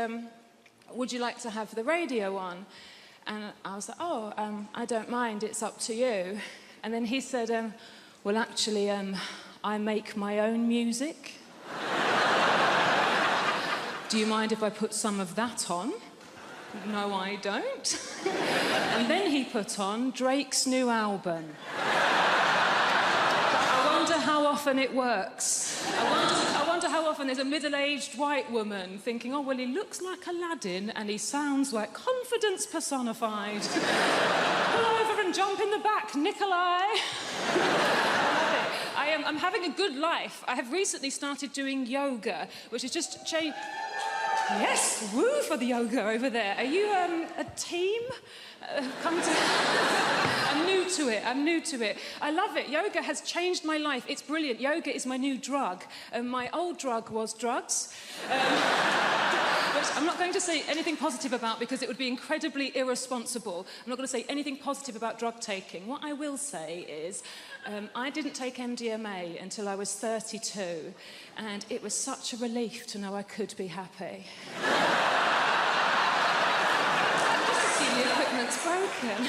would you like to have the radio on? And I was like, I don't mind, it's up to you. And then he said, well, actually, I make my own music. Do you mind if I put some of that on? No, I don't. And then he put on Drake's new album. I wonder how often it works. I wonder how often there's a middle-aged white woman thinking, oh, well, he looks like Aladdin and he sounds like confidence personified. Pull over and jump in the back, Nikolai. I'm having a good life. I have recently started doing yoga, which is just change. Yes, woo for the yoga over there. Are you a team? I'm new to it. I love it. Yoga has changed my life. It's brilliant. Yoga is my new drug. My old drug was drugs. Which I'm not going to say anything positive about because it would be incredibly irresponsible. I'm not going to say anything positive about drug taking. What I will say is I didn't take MDMA until I was 32, and it was such a relief to know I could be happy. I'm just assuming the equipment's broken.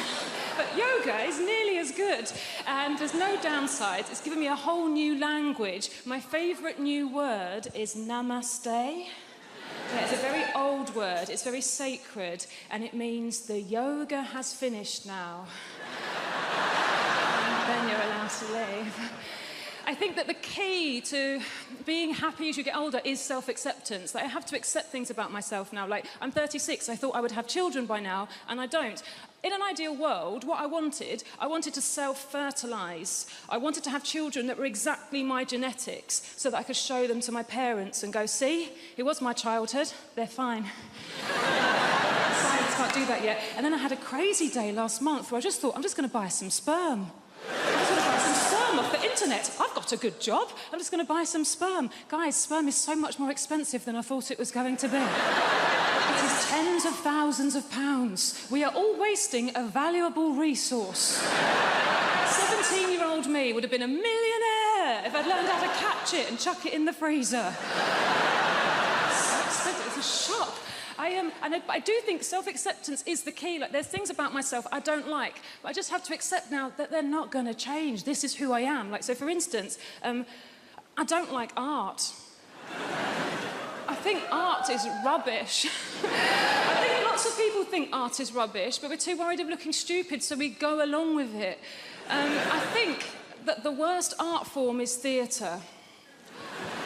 But yoga is nearly as good, and there's no downsides. It's given me a whole new language. My favourite new word is namaste. Yeah, it's a very old word, it's very sacred, and it means the yoga has finished now. And then you're allowed to leave. I think that the key to being happy as you get older is self-acceptance. Like, I have to accept things about myself now. Like, I'm 36, I thought I would have children by now, and I don't. In an ideal world, what I wanted to self-fertilise. I wanted to have children that were exactly my genetics so that I could show them to my parents and go, see, it was my childhood, they're fine. Science can't do that yet. And then I had a crazy day last month where I just thought, I'm just going to buy some sperm. I'm just going to buy some sperm off the internet. I've got a good job. I'm just going to buy some sperm. Guys, sperm is so much more expensive than I thought it was going to be. It is tens of thousands of pounds. We are all wasting a valuable resource. 17-year-old me would have been a millionaire if I'd learned how to catch it and chuck it in the freezer. So expensive. It's a shock. I do think self-acceptance is the key. Like, there's things about myself I don't like, but I just have to accept now that they're not going to change. This is who I am. Like, so for instance, I don't like art. I think art is rubbish. I think lots of people think art is rubbish, but we're too worried of looking stupid, so we go along with it. I think that the worst art form is theatre.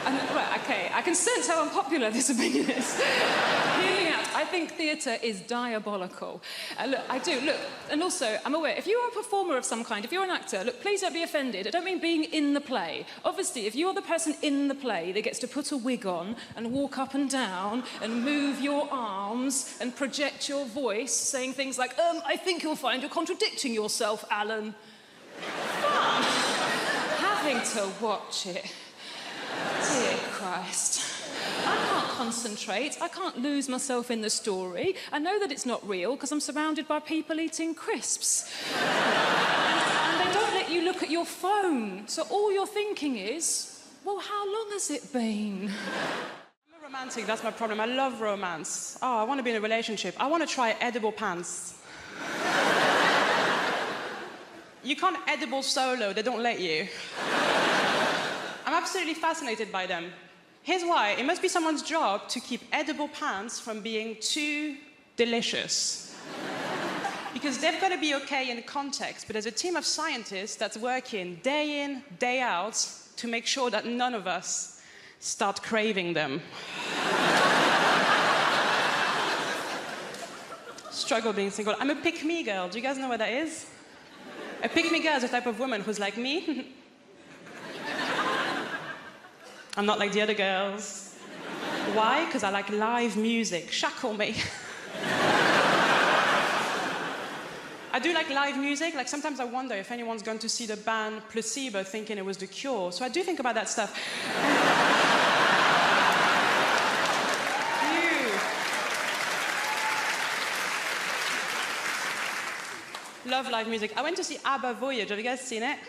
Right, okay, I can sense how unpopular this opinion is. Hear me out. I think theatre is diabolical. Look, I do, look, and also, I'm aware, if you are a performer of some kind, if you're an actor, look, please don't be offended. I don't mean being in the play. Obviously, if you're the person in the play that gets to put a wig on and walk up and down and move your arms and project your voice, saying things like, I think you'll find you're contradicting yourself, Alan. Fun. Having to watch it. Dear Christ. I can't concentrate. I can't lose myself in the story. I know that it's not real because I'm surrounded by people eating crisps. And they don't let you look at your phone. So all you're thinking is, well, how long has it been? I'm a romantic, that's my problem. I love romance. Oh, I want to be in a relationship. I want to try edible pants. You can't edible solo, they don't let you. I'm absolutely fascinated by them. Here's why. It must be someone's job to keep edible pants from being too delicious. Because they've got to be okay in context, but there's a team of scientists that's working day in, day out to make sure that none of us start craving them. Struggle being single. I'm a pick-me girl. Do you guys know what that is? A pick-me girl is a type of woman who's like me. I'm not like the other girls. Why? Because I like live music. Shackle me. I do like live music. Like sometimes I wonder if anyone's gone to see the band Placebo thinking it was The Cure. So I do think about that stuff. Love live music. I went to see ABBA Voyage. Have you guys seen it?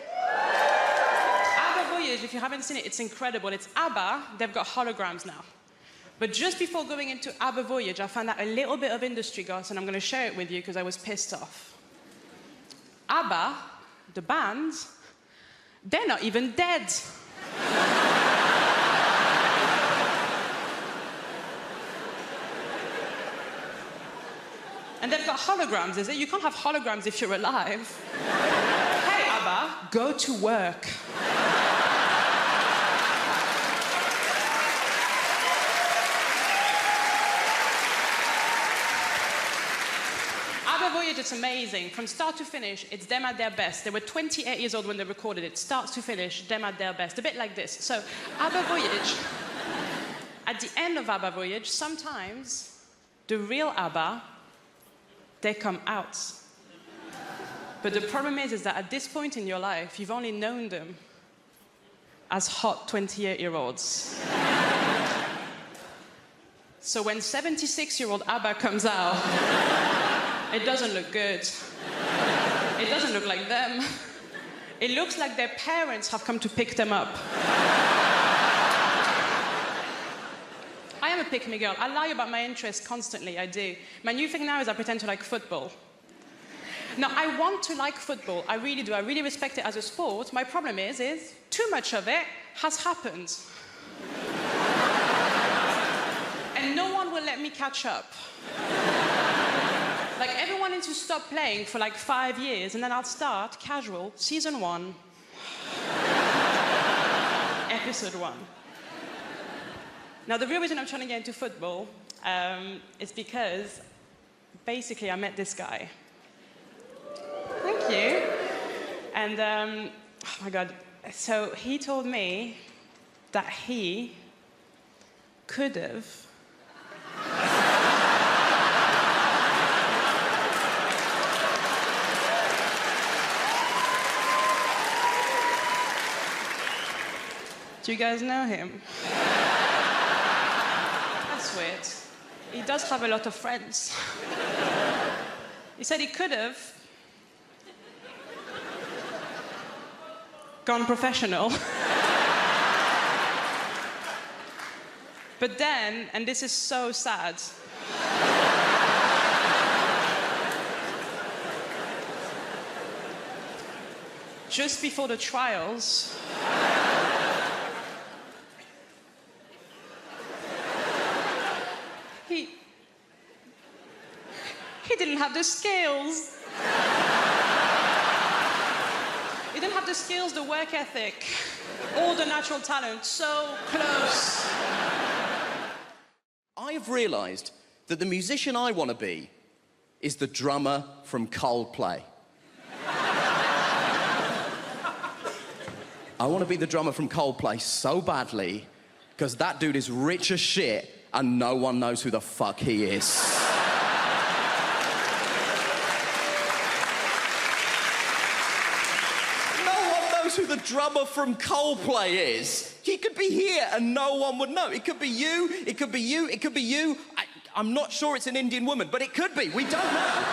Voyage, if you haven't seen it, it's incredible. It's ABBA, they've got holograms now. But just before going into ABBA Voyage, I found out a little bit of industry gossip, and I'm going to share it with you because I was pissed off. ABBA, the band, they're not even dead. And they've got holograms, is it? You can't have holograms if you're alive. Hey, ABBA, go to work. Voyage, it's amazing. From start to finish, it's them at their best. They were 28 years old when they recorded it. Start to finish, them at their best. A bit like this. So, ABBA Voyage, at the end of ABBA Voyage, sometimes the real ABBA, they come out. But the problem is that at this point in your life, you've only known them as hot 28-year-olds. So when 76-year-old ABBA comes out, it doesn't look good. It doesn't look like them. It looks like their parents have come to pick them up. I am a pick-me girl. I lie about my interests constantly, I do. My new thing now is I pretend to like football. Now, I want to like football. I really do. I really respect it as a sport. My problem is too much of it has happened. And no one will let me catch up. Like, everyone needs to stop playing for like 5 years, and then I'll start casual, season 1, episode 1. Now, the real reason I'm trying to get into football is because, basically, I met this guy. Thank you. And, oh my God. So he told me that he could have Do you guys know him? That's weird. He does have a lot of friends. He said he could have gone professional. But then, and this is so sad, just before the trials, didn't have the skills. He didn't have the skills, the work ethic, or the natural talent. So close. I have realised that the musician I want to be is the drummer from Coldplay. I want to be the drummer from Coldplay so badly because that dude is rich as shit and no one knows who the fuck he is. No one knows who the drummer from Coldplay is. He could be here and no one would know. It could be you, it could be you, it could be you. I'm not sure it's an Indian woman, but it could be. We don't know.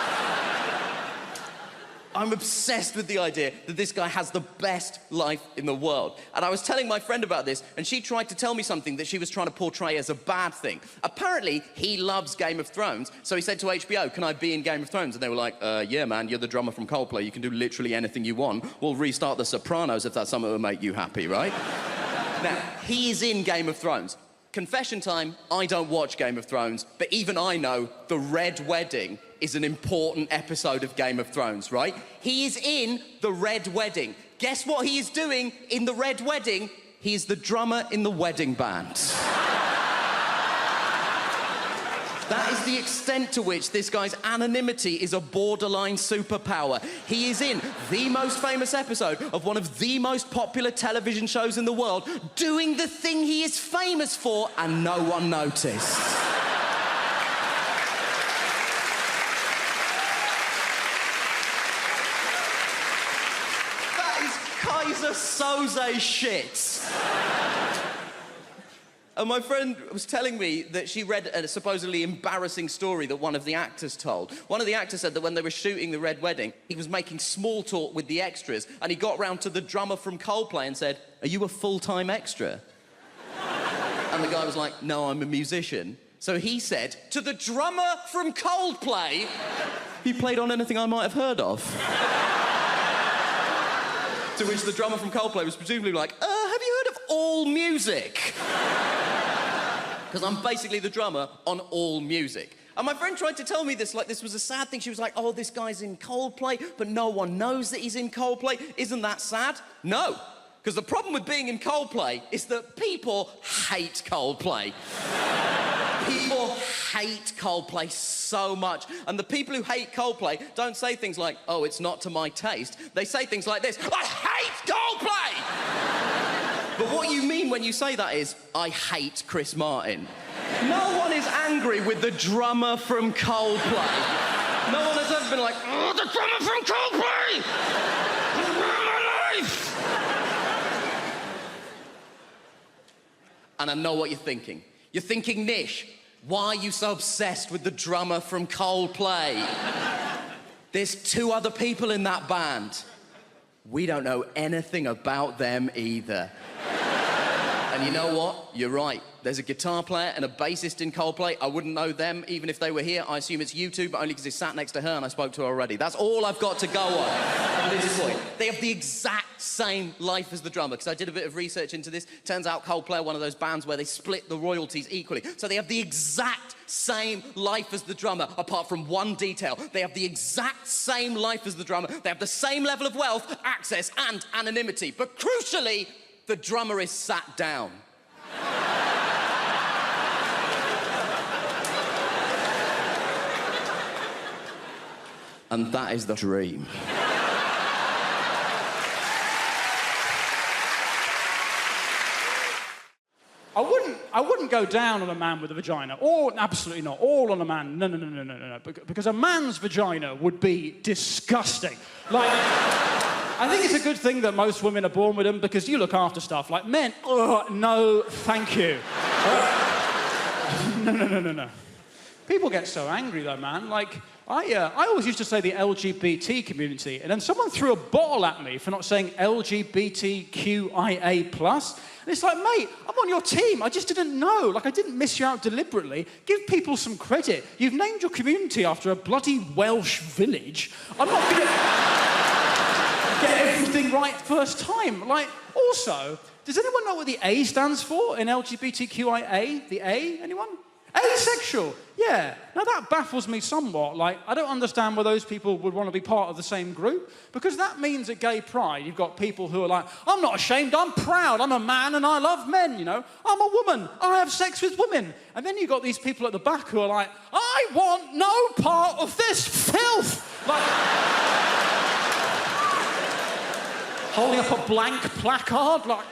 I'm obsessed with the idea that this guy has the best life in the world. And I was telling my friend about this, and she tried to tell me something that she was trying to portray as a bad thing. Apparently, he loves Game of Thrones, so he said to HBO, can I be in Game of Thrones? And they were like, yeah, man, you're the drummer from Coldplay. You can do literally anything you want. We'll restart The Sopranos if that's something that will make you happy, right? Now, he is in Game of Thrones. Confession time, I don't watch Game of Thrones, but even I know the Red Wedding is an important episode of Game of Thrones, right? He is in the Red Wedding. Guess what he is doing in the Red Wedding? He is the drummer in the wedding band. That is the extent to which this guy's anonymity is a borderline superpower. He is in the most famous episode of one of the most popular television shows in the world, doing the thing he is famous for, and no one noticed. That is Kaiser Soze shit. And my friend was telling me that she read a supposedly embarrassing story that one of the actors told. One of the actors said that when they were shooting The Red Wedding, he was making small talk with the extras, and he got round to the drummer from Coldplay and said, are you a full-time extra? And the guy was like, no, I'm a musician. So he said, to the drummer from Coldplay, he played on anything I might have heard of. To which the drummer from Coldplay was presumably like, have you heard of All Music? Because I'm basically the drummer on All Music. And my friend tried to tell me this, like this was a sad thing. She was like, oh, this guy's in Coldplay, but no one knows that he's in Coldplay. Isn't that sad? No. Because the problem with being in Coldplay is that people hate Coldplay. People hate Coldplay so much. And the people who hate Coldplay don't say things like, oh, it's not to my taste. They say things like this, I hate Coldplay! But what you mean when you say that is, I hate Chris Martin. No one is angry with the drummer from Coldplay. No one has ever been like, oh, the drummer from Coldplay! My life! And I know what you're thinking. You're thinking, Nish, why are you so obsessed with the drummer from Coldplay? There's two other people in that band. We don't know anything about them either. And you know what? You're right. There's a guitar player and a bassist in Coldplay. I wouldn't know them even if they were here. I assume it's you two, but only because he sat next to her and I spoke to her already. That's all I've got to go on at this point. They have the exact same life as the drummer, because I did a bit of research into this. Turns out Coldplay are one of those bands where they split the royalties equally. So they have the exact same life as the drummer, apart from one detail. They have the exact same life as the drummer. They have the same level of wealth, access, and anonymity. But crucially, the drummer is sat down. And that is the dream. I wouldn't go down on a man with a vagina. Or, absolutely not. All on a man. No. Because a man's vagina would be disgusting. Like, I think it's a good thing that most women are born with them because you look after stuff. Like men, no, thank you. No. People get so angry though, man. Like, I always used to say the LGBT community, and then someone threw a bottle at me for not saying LGBTQIA+. And it's like, mate, I'm on your team. I just didn't know. Like, I didn't miss you out deliberately. Give people some credit. You've named your community after a bloody Welsh village. I'm not going to get everything right first time. Like, also, does anyone know what the A stands for in LGBTQIA? The A, anyone? Asexual, yeah. Now that baffles me somewhat. Like, I don't understand why those people would want to be part of the same group, because that means at gay pride you've got people who are like, I'm not ashamed, I'm proud, I'm a man and I love men, you know. I'm a woman, I have sex with women. And then you've got these people at the back who are like, I want no part of this filth. Like, holding up a blank placard, like,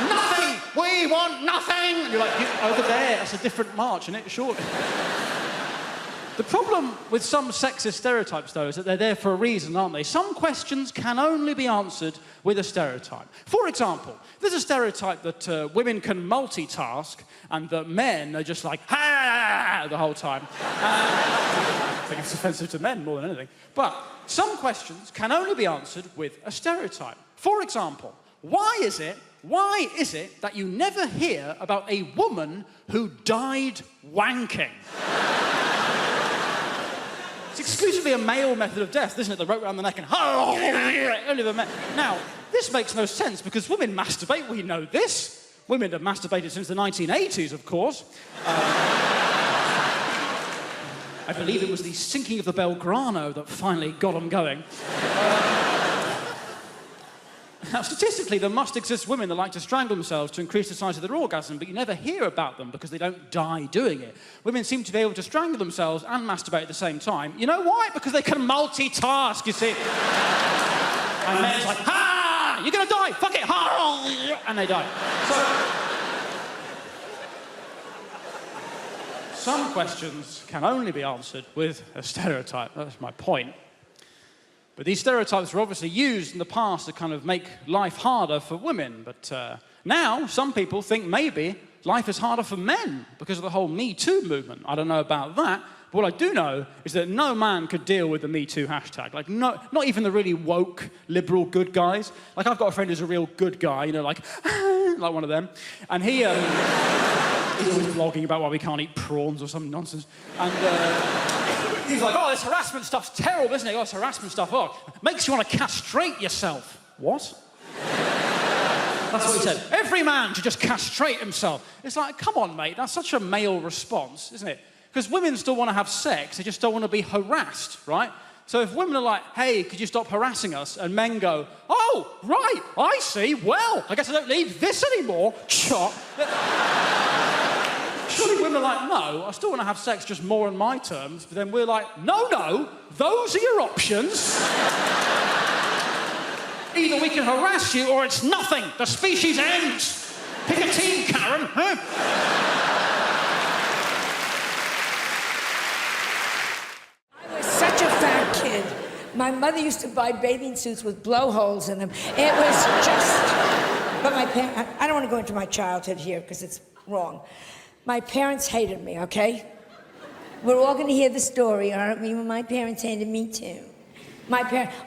nothing! We want nothing! And you're like, over there, that's a different march, isn't it? Sure. The problem with some sexist stereotypes, though, is that they're there for a reason, aren't they? Some questions can only be answered with a stereotype. For example, there's a stereotype that women can multitask and that men are just like, ha, the whole time. I think it's offensive to men more than anything. But some questions can only be answered with a stereotype. For example, why is it that you never hear about a woman who died wanking? It's exclusively a male method of death, isn't it? The rope around the neck and only the men. Now, this makes no sense because women masturbate. We know this. Women have masturbated since the 1980s, of course. I believe it was the sinking of the Belgrano that finally got them going. Now, statistically, there must exist women that like to strangle themselves to increase the size of their orgasm, but you never hear about them because they don't die doing it. Women seem to be able to strangle themselves and masturbate at the same time. You know why? Because they can multitask, you see. And men's like, ha! You're gonna die! Fuck it! Ha! And they die. So, some questions can only be answered with a stereotype. That's my point. But these stereotypes were obviously used in the past to kind of make life harder for women. But now, some people think maybe life is harder for men because of the whole Me Too movement. I don't know about that. But what I do know is that no man could deal with the Me Too hashtag. Like, no, not even the really woke, liberal good guys. Like, I've got a friend who's a real good guy, you know, like one of them. And he, he's always blogging about why we can't eat prawns or some nonsense. And, he's like, oh, this harassment stuff's terrible, isn't it? Oh, this harassment stuff, oh, makes you want to castrate yourself. What? That's what he said. Every man should just castrate himself. It's like, come on, mate, that's such a male response, isn't it? Because women still want to have sex, they just don't want to be harassed, right? So if women are like, hey, could you stop harassing us? And men go, oh, right, I see, well, I guess I don't need this anymore. Chop. Surely women are like, no, I still want to have sex, just more on my terms. But then we're like, no, those are your options. Either we can harass you or it's nothing. The species ends. Pick a team, Karen. Huh? I was such a fat kid. My mother used to buy bathing suits with blowholes in them. It was just... But my parents... I don't want to go into my childhood here because it's wrong. My parents hated me, okay? We're all going to hear the story, aren't we? My parents hated me too.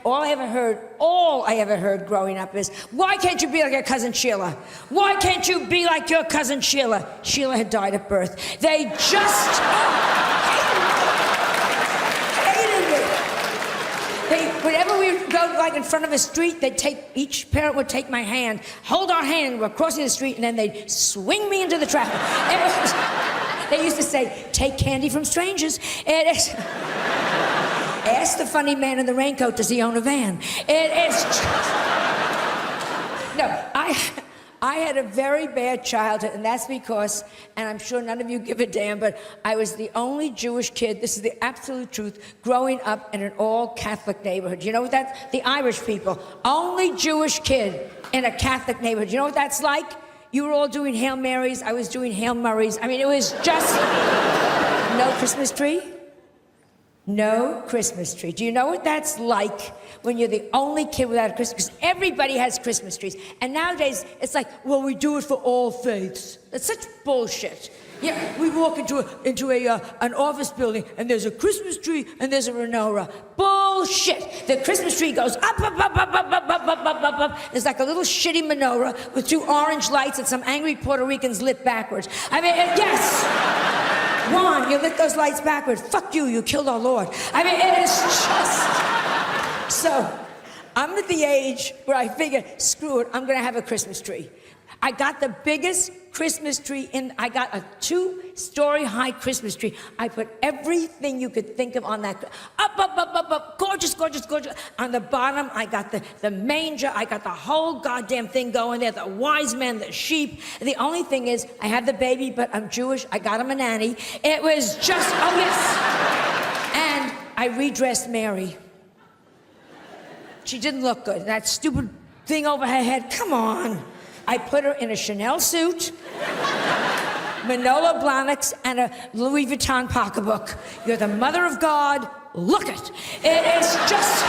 All I ever heard growing up is, why can't you be like your cousin Sheila? Why can't you be like your cousin Sheila? Sheila had died at birth. They just hated me. Whenever we would go like in front of a street, each parent would take my hand, hold our hand, and we're crossing the street, and then they'd swing me into the traffic. They used to say, take candy from strangers. Ask the funny man in the raincoat, does he own a van? It's just... No, I had a very bad childhood, and that's because, and I'm sure none of you give a damn, but I was the only Jewish kid, this is the absolute truth, growing up in an all-Catholic neighborhood. You know what that's? The Irish people. Only Jewish kid in a Catholic neighborhood. You know what that's like? You were all doing Hail Marys, I was doing Hail Murrays. I mean, it was just... No Christmas tree? No Christmas tree. Do you know what that's like when you're the only kid without a Christmas? Because everybody has Christmas trees. And nowadays, it's like, well, we do it for all faiths. That's such bullshit. Yeah, we walk into an office building, and there's a Christmas tree, and there's a menorah. Bullshit. The Christmas tree goes up, up, up, up, up, up, up, up, up, up, up. There's like a little shitty menorah with 2 orange lights that some angry Puerto Ricans lit backwards. I mean, yes. Juan, you lit those lights backwards. Fuck you, you killed our Lord. I mean, it is just... So, I'm at the age where I figure, screw it, I'm gonna have a Christmas tree. I got the biggest Christmas tree I got a 2-story high Christmas tree. I put everything you could think of on that. Up. Gorgeous, gorgeous, gorgeous. On the bottom, I got the manger. I got the whole goddamn thing going there. The wise men, the sheep. The only thing is, I had the baby, but I'm Jewish. I got him a nanny. It was just, oh yes. And I redressed Mary. She didn't look good. That stupid thing over her head, come on. I put her in a Chanel suit, Manolo Blahniks, and a Louis Vuitton pocketbook. You're the mother of God, look it. It is just...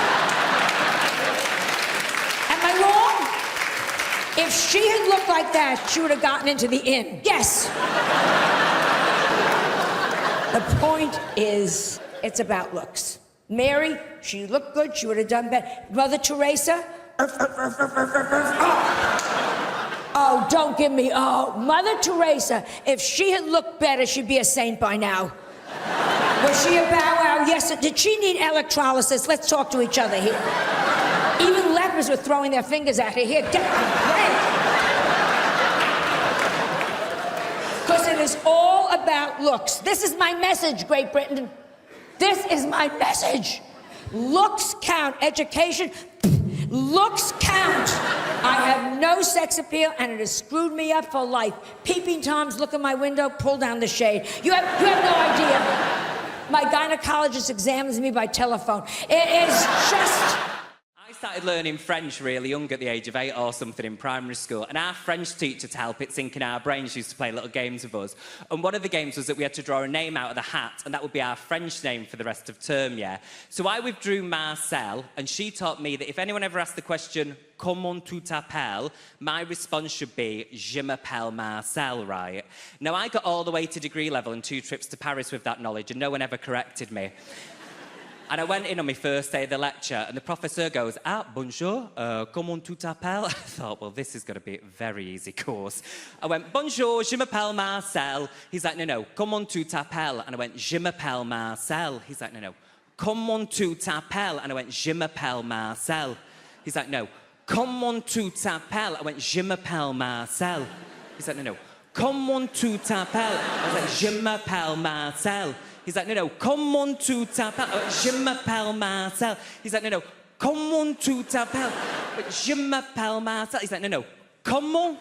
Am I wrong? If she had looked like that, she would have gotten into the inn. Yes. The point is, it's about looks. Mary, she looked good, she would have done better. Mother Teresa, oh, don't give me, oh. Mother Teresa, if she had looked better, she'd be a saint by now. Was she a bow wow? Yes. Did she need electrolysis? Let's talk to each other here. Even lepers were throwing their fingers at her. Here, get because it is all about looks. This is my message, Great Britain. This is my message. Looks count. Education, looks count. I have no sex appeal, and it has screwed me up for life. Peeping Toms look in my window, pull down the shade. You have no idea. My gynecologist examines me by telephone. It is just... I started learning French really young at the age of 8 or something in primary school, and our French teacher, to help it sink in our brains, used to play little games with us. And one of the games was that we had to draw a name out of the hat, and that would be our French name for the rest of term, yeah? So I withdrew Marcel, and she taught me that if anyone ever asked the question, comment tu t'appelles, my response should be, je m'appelle Marcel, right? Now, I got all the way to degree level and 2 trips to Paris with that knowledge, and no one ever corrected me. And I went in on my first day of the lecture, and the professor goes, bonjour, comment tu t'appelles? I thought, well, this is going to be a very easy course. I went, bonjour, je m'appelle Marcel. He's like, no, comment tu t'appelles? And I went, je m'appelle Marcel. He's like, no, comment tu t'appelles? And I went, je m'appelle Marcel. He's like, no, comment tu t'appelles? I went, je m'appelle Marcel. He's like, no, comment tu t'appelles? I was like, je m'appelle Marcel. He's like, no, comment tu t'appelles? Je m'appelle Marcel. He's like, no, comment tu t'appelles? Je m'appelle Marcel. He's like, no, comment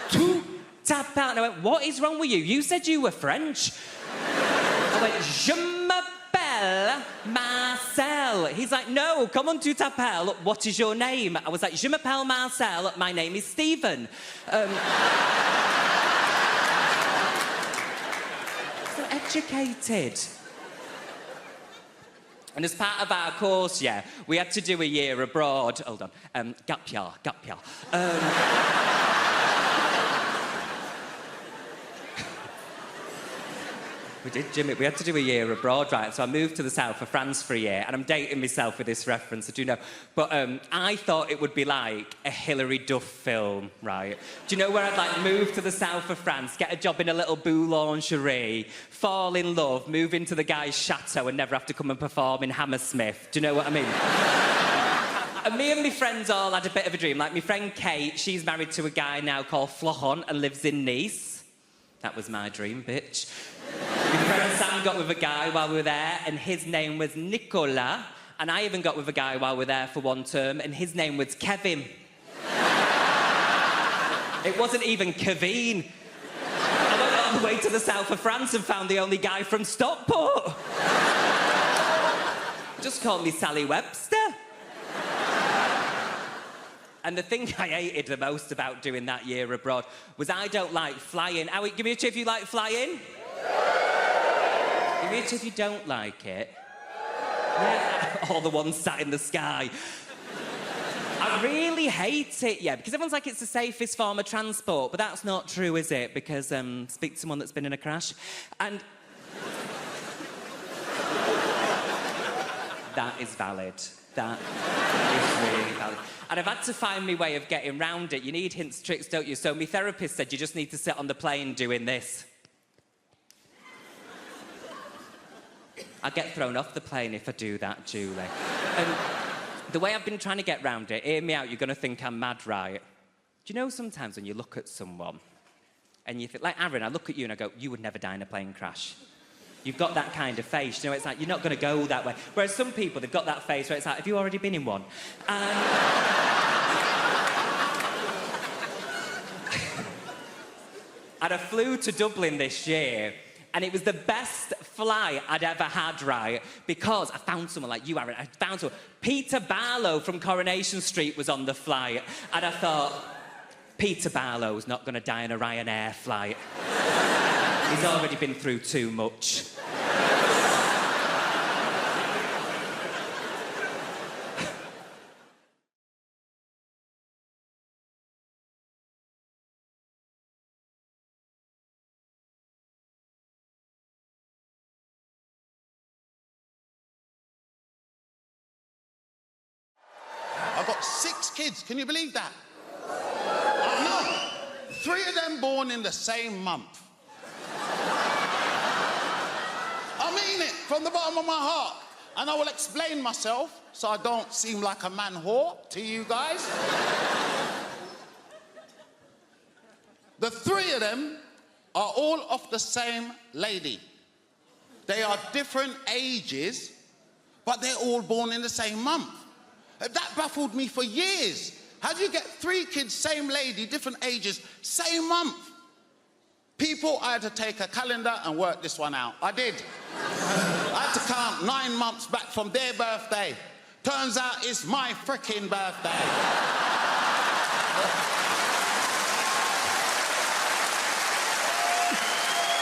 tu t'appelles? And I went, what is wrong with you? You said you were French. I went, je m'appelle Marcel. He's like, no, comment tu t'appelles? What is your name? I was like, je m'appelle Marcel. My name is Stephen. Educated. And as part of our course, yeah, we had to do a year abroad. Hold on. Gap year. We did, Jimmy. We had to do a year abroad, right? So I moved to the south of France for a year, and I'm dating myself with this reference, I do know. But I thought it would be like a Hilary Duff film, right? Do you know where I'd like move to the south of France, get a job in a little boulangerie, fall in love, move into the guy's chateau, and never have to come and perform in Hammersmith? Do you know what I mean? And me and my friends all had a bit of a dream. Like my friend Kate, she's married to a guy now called Florent and lives in Nice. That was my dream, bitch. My friend Sam got with a guy while we were there, and his name was Nicolas. And I even got with a guy while we were there for 1 term, and his name was Kevin. It wasn't even Kevin. I went all the way to the south of France and found the only guy from Stockport. Just called me Sally Webster. And the thing I hated the most about doing that year abroad was I don't like flying. Howie, give me a cheer if you like flying. Give me a cheer if you don't like it. Yeah, all the ones sat in the sky. I really hate it, yeah, because everyone's like it's the safest form of transport, but that's not true, is it? Because speak to someone that's been in a crash. And that is valid. That is really valid. And I've had to find my way of getting round it. You need hints, tricks, don't you? So my therapist said you just need to sit on the plane doing this. I get thrown off the plane if I do that, Julie. And the way I've been trying to get round it, hear me out, you're going to think I'm mad, right? Do you know sometimes when you look at someone and you think, like Aaron, I look at you and I go, you would never die in a plane crash. You've got that kind of face, you know, it's like, you're not going to go that way. Whereas some people, they've got that face where it's like, have you already been in one? And I flew to Dublin this year, and it was the best flight I'd ever had, right? Because I found someone like you, Aaron. I found someone. Peter Barlow from Coronation Street was on the flight, and I thought, Peter Barlow's not going to die on a Ryanair flight. He's already been through too much. I've got 6 kids, can you believe that? I know. 3 of them born in the same month. I mean it, from the bottom of my heart. And I will explain myself so I don't seem like a man whore to you guys. The 3 of them are all of the same lady. They are different ages, but they're all born in the same month. That baffled me for years. How do you get 3 kids, same lady, different ages, same month? People, I had to take a calendar and work this one out. I did. I had to count 9 months back from their birthday. Turns out it's my frickin' birthday.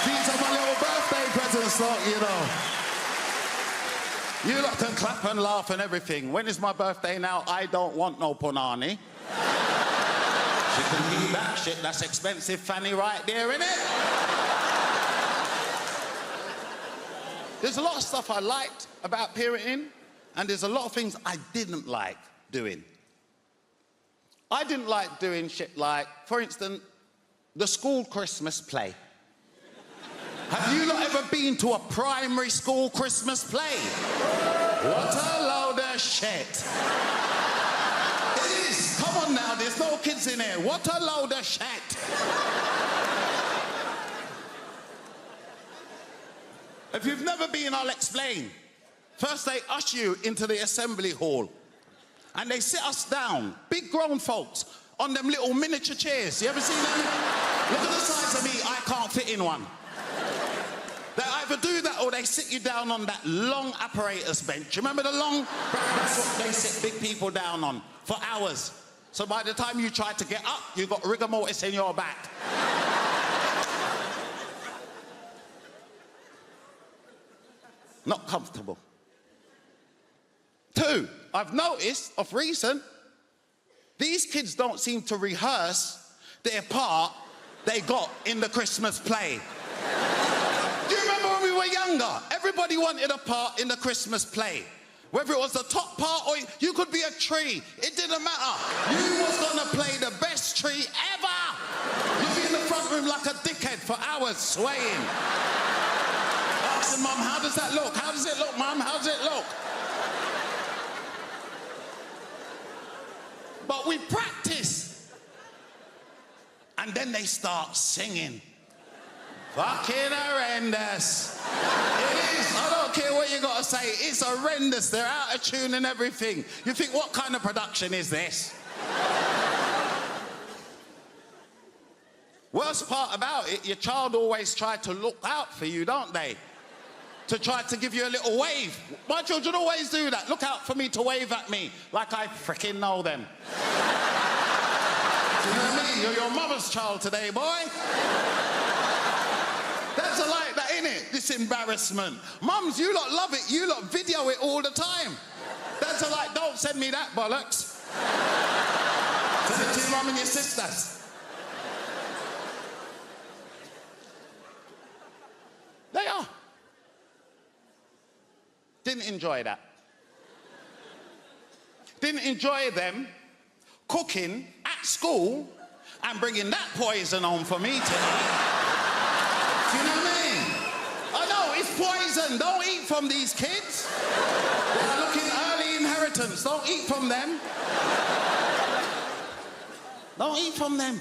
These are my little birthday presents, lot, you know. You lot can clap and laugh and everything. When is my birthday now? I don't want no punani. She can keep that shit. That's expensive fanny right there, innit? There's a lot of stuff I liked about parenting, and there's a lot of things I didn't like doing. I didn't like doing shit like, for instance, the school Christmas play. Have you not ever been to a primary school Christmas play? What a load of shit. It is. Come on now, there's no kids in here. What a load of shit. If you've never been, I'll explain. First, they usher you into the assembly hall. And they sit us down, big grown folks, on them little miniature chairs. You ever seen them? Look at the size of me, I can't fit in one. They either do that or they sit you down on that long apparatus bench. Remember the long? That's what they sit big people down on for hours. So by the time you try to get up, you've got rigor mortis in your back. Not comfortable. 2, I've noticed of recent, these kids don't seem to rehearse their part they got in the Christmas play. Do you remember when we were younger? Everybody wanted a part in the Christmas play. Whether it was the top part or you could be a tree, it didn't matter. You was gonna play the best tree ever. You'd be in the front room like a dickhead for hours swaying. Asking Mum, how does that look? How does it look, Mum? How does it look? But we practice. And then they start singing. Fucking horrendous. It is. I don't care what you got to say. It's horrendous. They're out of tune and everything. You think, what kind of production is this? Worst part about it, your child always try to look out for you, don't they? To try to give you a little wave. My children always do that. Look out for me to wave at me. Like I freaking know them. Do you know what I mean? You're your mother's child today, boy. That's like that, innit? This embarrassment. Mums, you lot love it. You lot video it all the time. That's like, don't send me that bollocks. Send it to your mum and your sisters. They are. Didn't enjoy that. Didn't enjoy them cooking at school and bringing that poison home for me tonight. Do you know what I mean? I know, it's poison. Don't eat from these kids. They are looking early inheritance. Don't eat from them. Don't eat from them.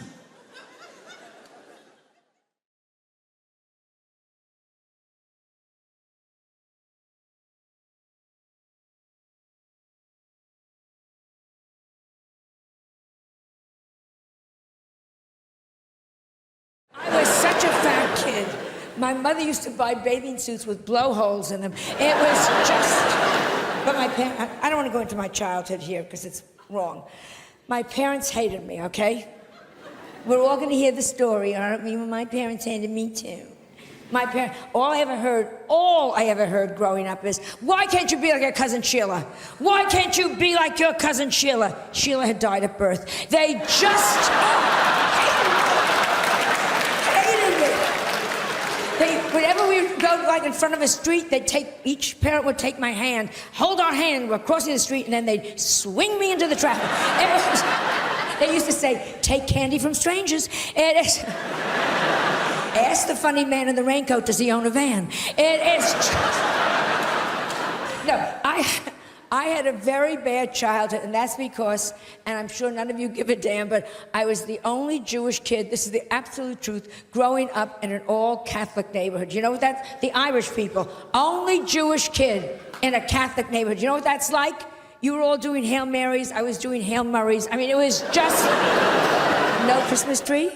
I was such a fat kid. My mother used to buy bathing suits with blowholes in them. It was just... But my parents... I don't want to go into my childhood here because it's wrong. My parents hated me, okay? We're all going to hear the story, aren't we? My parents hated me too. My parents... All I ever heard growing up is, why can't you be like your cousin Sheila? Why can't you be like your cousin Sheila? Sheila had died at birth. They just... Whenever we would go like in front of a street, each parent would take my hand, hold our hand, we're crossing the street, and then they'd swing me into the traffic. They used to say, take candy from strangers. Ask the funny man in the raincoat, does he own a van? I had a very bad childhood, and that's because, and I'm sure none of you give a damn, but I was the only Jewish kid, this is the absolute truth, growing up in an all-Catholic neighborhood. You know what that's? The Irish people. Only Jewish kid in a Catholic neighborhood. You know what that's like? You were all doing Hail Marys, I was doing Hail Murrays. I mean, it was just... No Christmas tree?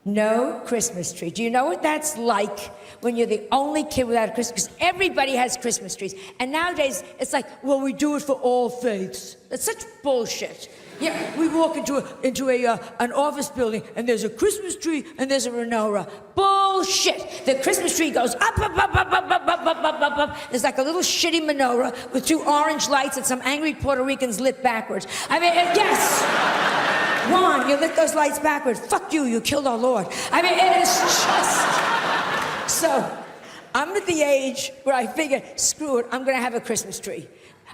No Christmas tree. Do you know what that's like when you're the only kid without a Christmas? Because everybody has Christmas trees. And nowadays, it's like, well, we do it for all faiths. That's such bullshit. Yeah, we walk into an office building, and there's a Christmas tree, and there's a menorah. Bullshit. The Christmas tree goes up, up, up, up, up, up, up, up, up, up, up. There's like a little shitty menorah with 2 orange lights that some angry Puerto Ricans lit backwards. I mean, yes. Juan, you lit those lights backwards. Fuck you, you killed our Lord. I mean, it is just... So, I'm at the age where I figured, screw it, I'm gonna have a Christmas tree.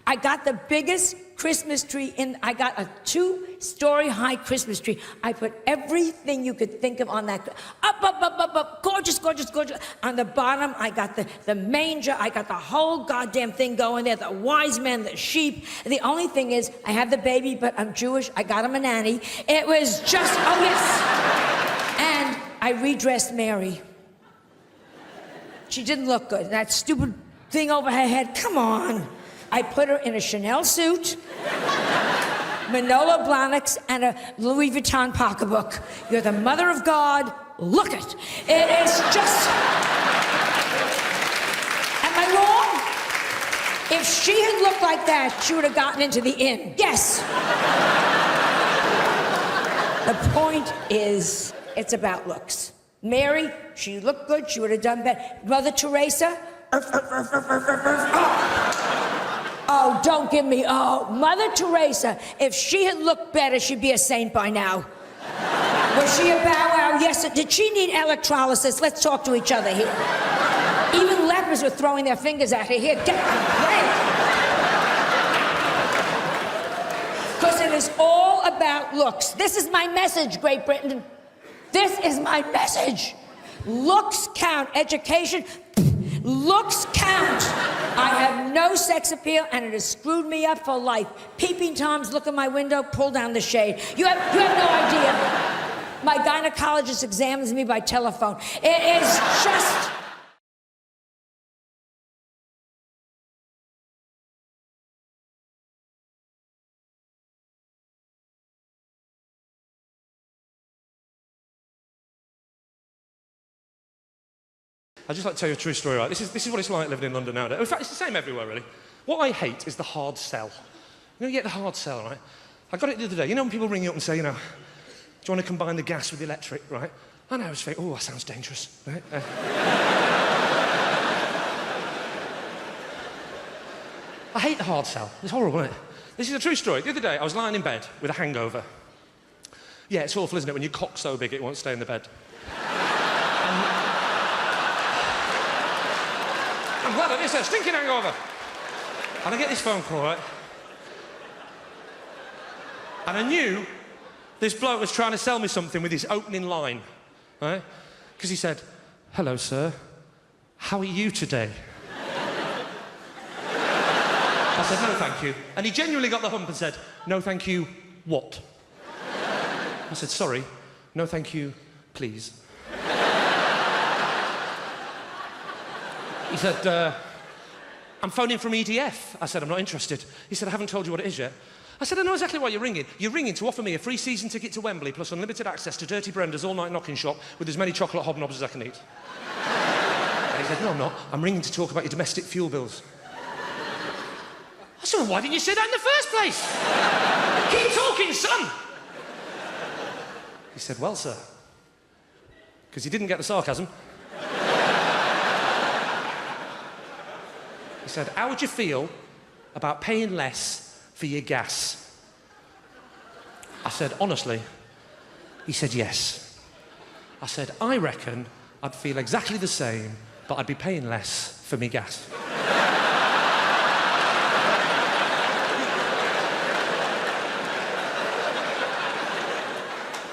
I got the biggest Christmas tree I got a 2-story high Christmas tree. I put everything you could think of on that. Up, up, up, up, up, gorgeous, gorgeous, gorgeous. On the bottom, I got the manger. I got the whole goddamn thing going there. The wise men, the sheep. The only thing is, I have the baby, but I'm Jewish. I got him a nanny. It was just, oh yes. And I redressed Mary. She didn't look good. That stupid thing over her head, come on. I put her in a Chanel suit, Manolo Blahniks, and a Louis Vuitton pocketbook. You're the mother of God. Look it. It is just... Am I wrong? If she had looked like that, she would have gotten into the inn. Yes. The point is, it's about looks. Mary, she looked good. She would have done better. Mother Teresa, oh, don't give me, oh. Mother Teresa, if she had looked better, she'd be a saint by now. Was she a bow wow? Yes. Did she need electrolysis? Let's talk to each other here. Even lepers were throwing their fingers at her. Here, get away. Because it is all about looks. This is my message, Great Britain. This is my message. Looks count. Education, looks count. I have no sex appeal, and it has screwed me up for life. Peeping Toms look in my window, pull down the shade. You have no idea. My gynecologist examines me by telephone. It is just... I'd just like to tell you a true story, right? This is what it's like living in London nowadays. In fact, it's the same everywhere, really. What I hate is the hard sell. You know, you get the hard sell, right? I got it the other day. You know when people ring you up and say, you know, do you want to combine the gas with the electric, right? And I was thinking, oh, that sounds dangerous, right? I hate the hard sell. It's horrible, isn't it? This is a true story. The other day, I was lying in bed with a hangover. Yeah, it's awful, isn't it, when your cock's so big it won't stay in the bed. I'm glad I did a stinking hangover. And I get this phone call, right? And I knew this bloke was trying to sell me something with his opening line, right? Because he said, hello, sir. How are you today? I said, no, thank you. And he genuinely got the hump and said, no, thank you, what? I said, sorry, no thank you, please. He said, I'm phoning from EDF. I said, I'm not interested. He said, I haven't told you what it is yet. I said, I know exactly why you're ringing. You're ringing to offer me a free season ticket to Wembley plus unlimited access to Dirty Brenda's all-night knocking shop with as many chocolate hobnobs as I can eat. And he said, no, I'm not. I'm ringing to talk about your domestic fuel bills. I said, well, why didn't you say that in the first place? Keep talking, son. He said, well, sir, because he didn't get the sarcasm. He said, how would you feel about paying less for your gas? I said, honestly. He said, yes. I said, I reckon I'd feel exactly the same, but I'd be paying less for me gas.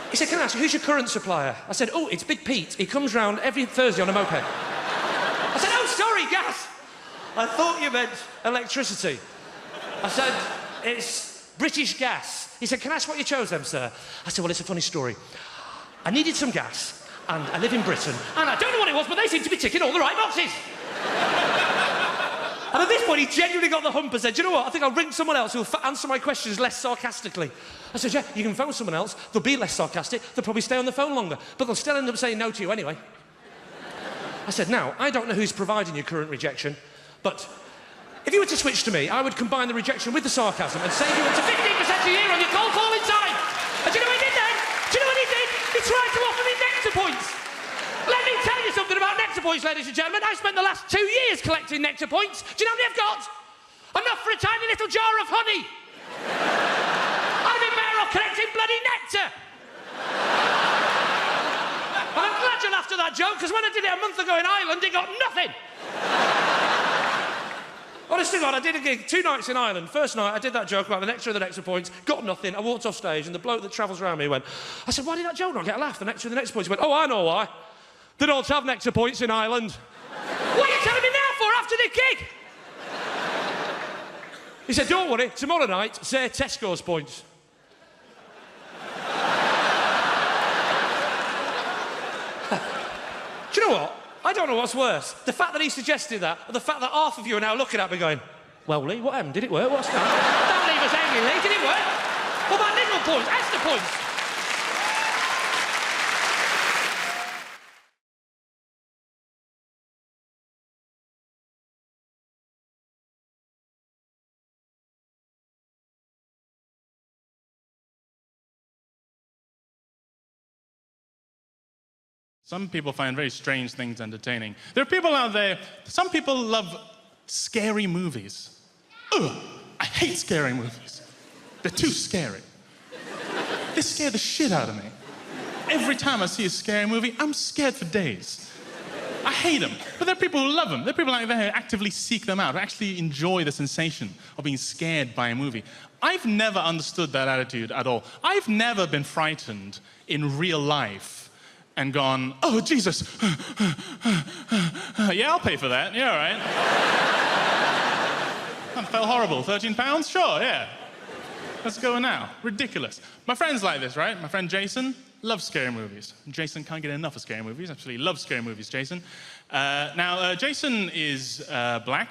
He said, can I ask you, who's your current supplier? I said, oh, it's Big Pete. He comes round every Thursday on a moped. I said, oh, sorry, gas. I thought you meant electricity. I said, it's British Gas. He said, can I ask what you chose then, sir? I said, well, it's a funny story. I needed some gas, and I live in Britain, and I don't know what it was, but they seem to be ticking all the right boxes. And at this point, he genuinely got the hump and said, do you know what? I think I'll ring someone else who'll answer my questions less sarcastically. I said, yeah, you can phone someone else. They'll be less sarcastic. They'll probably stay on the phone longer, but they'll still end up saying no to you anyway. I said, now, I don't know who's providing your current rejection, but if you were to switch to me, I would combine the rejection with the sarcasm and save you up to 15% a year on your cold calling time. And do you know what he did then? Do you know what he did? He tried to offer me nectar points. Let me tell you something about nectar points, ladies and gentlemen. I spent the last 2 years collecting nectar points. Do you know how many I've got? Enough for a tiny little jar of honey. I'd have been better off collecting bloody nectar. And I'm glad you laughed at that joke, because when I did it a month ago in Ireland, it got nothing. Honestly, God, I did a gig 2 nights in Ireland. First night, I did that joke about the nectar of the nectar points, got nothing. I walked off stage, and the bloke that travels around me went, I said, why did that joke not get a laugh? The nectar of the nectar points. He went, oh, I know why. They don't have nectar points in Ireland. What are you telling me now for after the gig? He said, don't worry, tomorrow night, say Tesco's points. Do you know what? I don't know what's worse. The fact that he suggested that, or the fact that half of you are now looking at me going, well, Lee, what happened? Did it work? What's that? Don't leave us hanging, Lee. Did it work? What about little points? Extra points? Some people find very strange things entertaining. There are people out there, some people love scary movies. Ugh, I hate scary movies. They're too scary. They scare the shit out of me. Every time I see a scary movie, I'm scared for days. I hate them, but there are people who love them. There are people out there who actively seek them out, who actually enjoy the sensation of being scared by a movie. I've never understood that attitude at all. I've never been frightened in real life and gone, oh, Jesus. Yeah, I'll pay for that. Yeah, all right. That felt horrible. 13 pounds? Sure, yeah. Let's go now. Ridiculous. My friend's like this, right? My friend Jason loves scary movies. Jason can't get enough of scary movies. Actually, loves scary movies, Jason. Jason is black,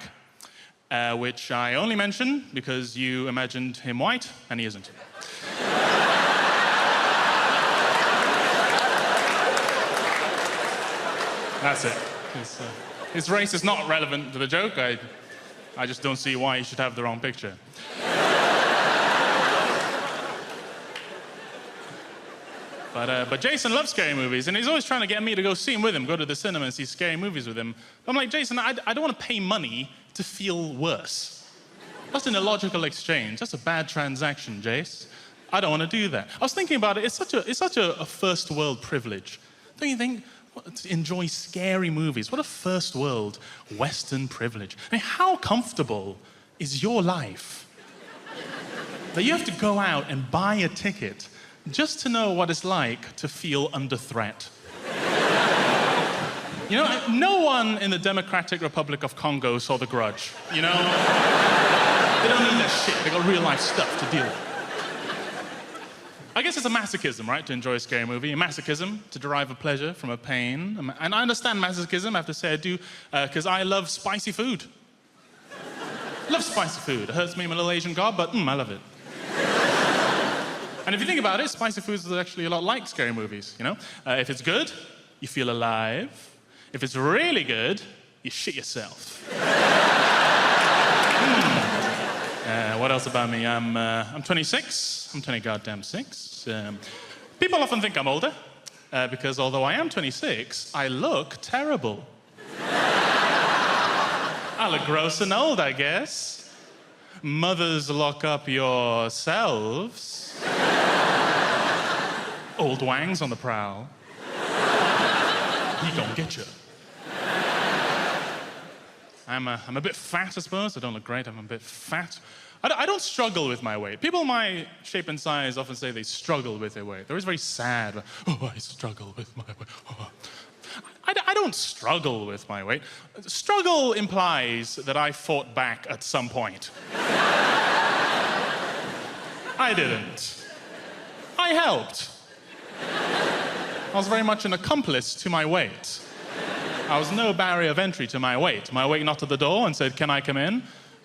which I only mention because you imagined him white, and he isn't. That's it. His race is not relevant to the joke. I just don't see why he should have the wrong picture. But Jason loves scary movies, and he's always trying to get me to go see him with him, go to the cinema and see scary movies with him. I'm like, Jason, I don't want to pay money to feel worse. That's an illogical exchange. That's a bad transaction, Jace. I don't want to do that. I was thinking about it. It's such a first world privilege. Don't you think? To enjoy scary movies. What a first world Western privilege. I mean, how comfortable is your life that you have to go out and buy a ticket just to know what it's like to feel under threat? You know, no one in the Democratic Republic of Congo saw The Grudge, you know? They don't need that shit. They got real life stuff to deal with. I guess it's a masochism, right, to enjoy a scary movie. A masochism to derive a pleasure from a pain. And I understand masochism, I have to say I do, because I love spicy food. I love spicy food. It hurts me, I'm a little Asian god, but I love it. And if you think about it, spicy food is actually a lot like scary movies, you know? If it's good, you feel alive. If it's really good, you shit yourself. What else about me? I'm 26. I'm 20 goddamn 6. People often think I'm older, because although I am 26, I look terrible. I look gross and old, I guess. Mothers, lock up yourselves. Old Wang's on the prowl. He gonna get you. I'm a bit fat, I suppose. I don't look great, I'm a bit fat. I don't struggle with my weight. People my shape and size often say they struggle with their weight. They're always very sad. Oh, I struggle with my weight. Oh. I don't struggle with my weight. Struggle implies that I fought back at some point. I didn't. I helped. I was very much an accomplice to my weight. I was no barrier of entry to my weight. My weight knocked at the door and said, "Can I come in?"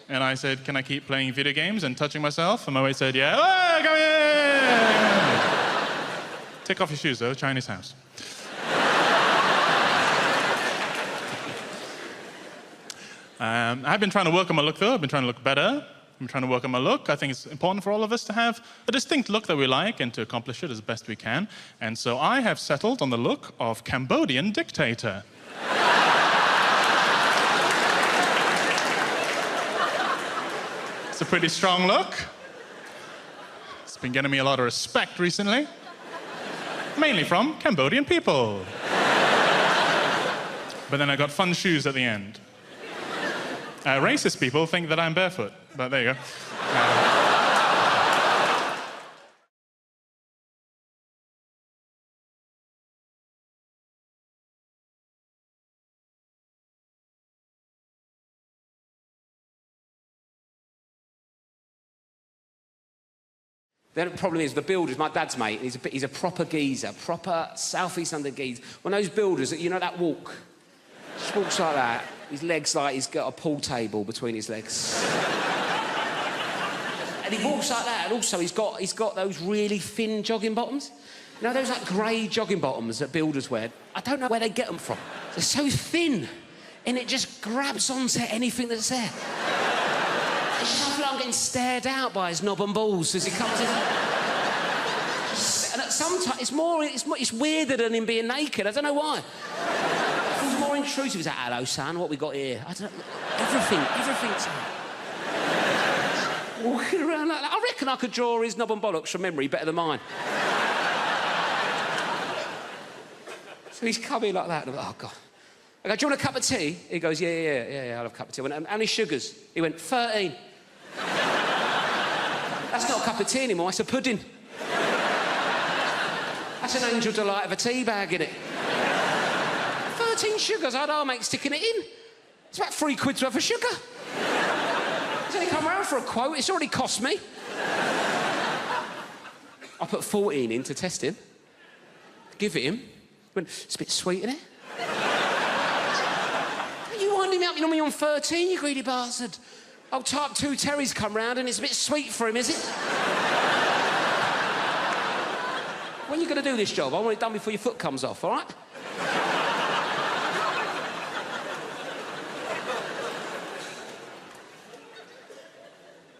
And I said, "Can I keep playing video games and touching myself?" And my weight said, "Yeah, oh, come in!" Take off your shoes, though, Chinese house. I've been trying to work on my look, though. I've been trying to look better. I've been trying to work on my look. I think it's important for all of us to have a distinct look that we like and to accomplish it as best we can. And so I have settled on the look of Cambodian dictator. It's a pretty strong look. It's been getting me a lot of respect recently. Mainly from Cambodian people. But then I got fun shoes at the end. Racist people think that I'm barefoot, but there you go. The problem is the builders, my dad's mate, he's a proper geezer, proper Southeast London geezer. One of those builders, you know that walk? Just walks like that. His legs like he's got a pool table between his legs. And he walks like that, and also he's got those really thin jogging bottoms. You know those like grey jogging bottoms that builders wear? I don't know where they get them from. They're so thin, and it just grabs onto anything that's there. I feel like I'm getting stared out by his knob and balls as he comes in. And sometimes it's weirder than him being naked. I don't know why. It feels more intrusive. He's like, "Hello, son, what we got here?" I don't know. Everything's walking around like that. I reckon I could draw his knob and bollocks from memory better than mine. So he's coming like that. And I'm like, "Oh, God." I go, "Do you want a cup of tea?" He goes, yeah, I'll have a cup of tea. I went, "How many sugars?" He went, 13. That's not a cup of tea anymore, it's a pudding. That's an Angel Delight of a tea bag, innit? 13 sugars, I'd our mate sticking it in. It's about £3 worth of sugar. He's only come round for a quote, it's already cost me. I put 14 in to test him. Give it him. He went, "It's a bit sweet, isn't it?" You winding me up, you know me on 13, you greedy bastard. Old type 2 Terry's come round and it's a bit sweet for him, is it? When are you going to do this job? I want it done before your foot comes off, all right?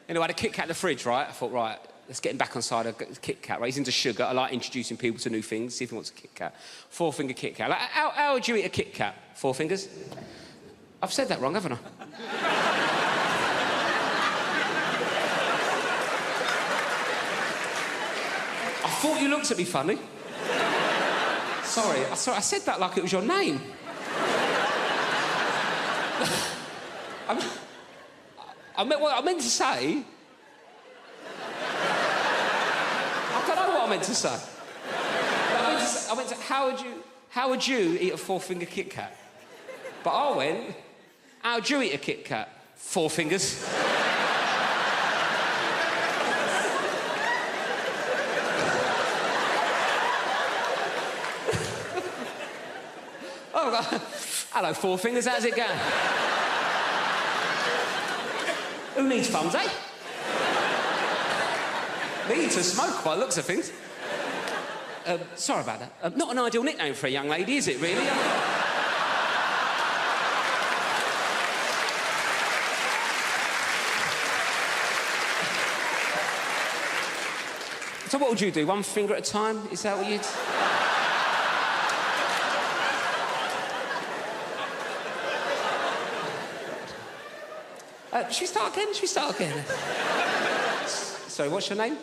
Anyway, I had a Kit Kat in the fridge, right? I thought, right, let's get him back on side of Kit Kat, right? He's into sugar. I like introducing people to new things, see if he wants a Kit Kat. 4-finger Kit Kat. Like, how would you eat a Kit Kat? 4 fingers? I've said that wrong, haven't I? I thought you looked at me funny. Sorry, I said that like it was your name. I meant to say... I don't know what I meant to say. I meant to how would you eat a 4-finger Kit Kat? But I went, how would you eat a Kit Kat? 4 fingers. Hello, Four Fingers, how's it going? Who needs funds, eh? Me to smoke by the looks of things. Sorry about that. Not an ideal nickname for a young lady, is it, really? So what would you do? One finger at a time? Is that what you'd... Should we start again? Should we start again? Sorry, what's your name?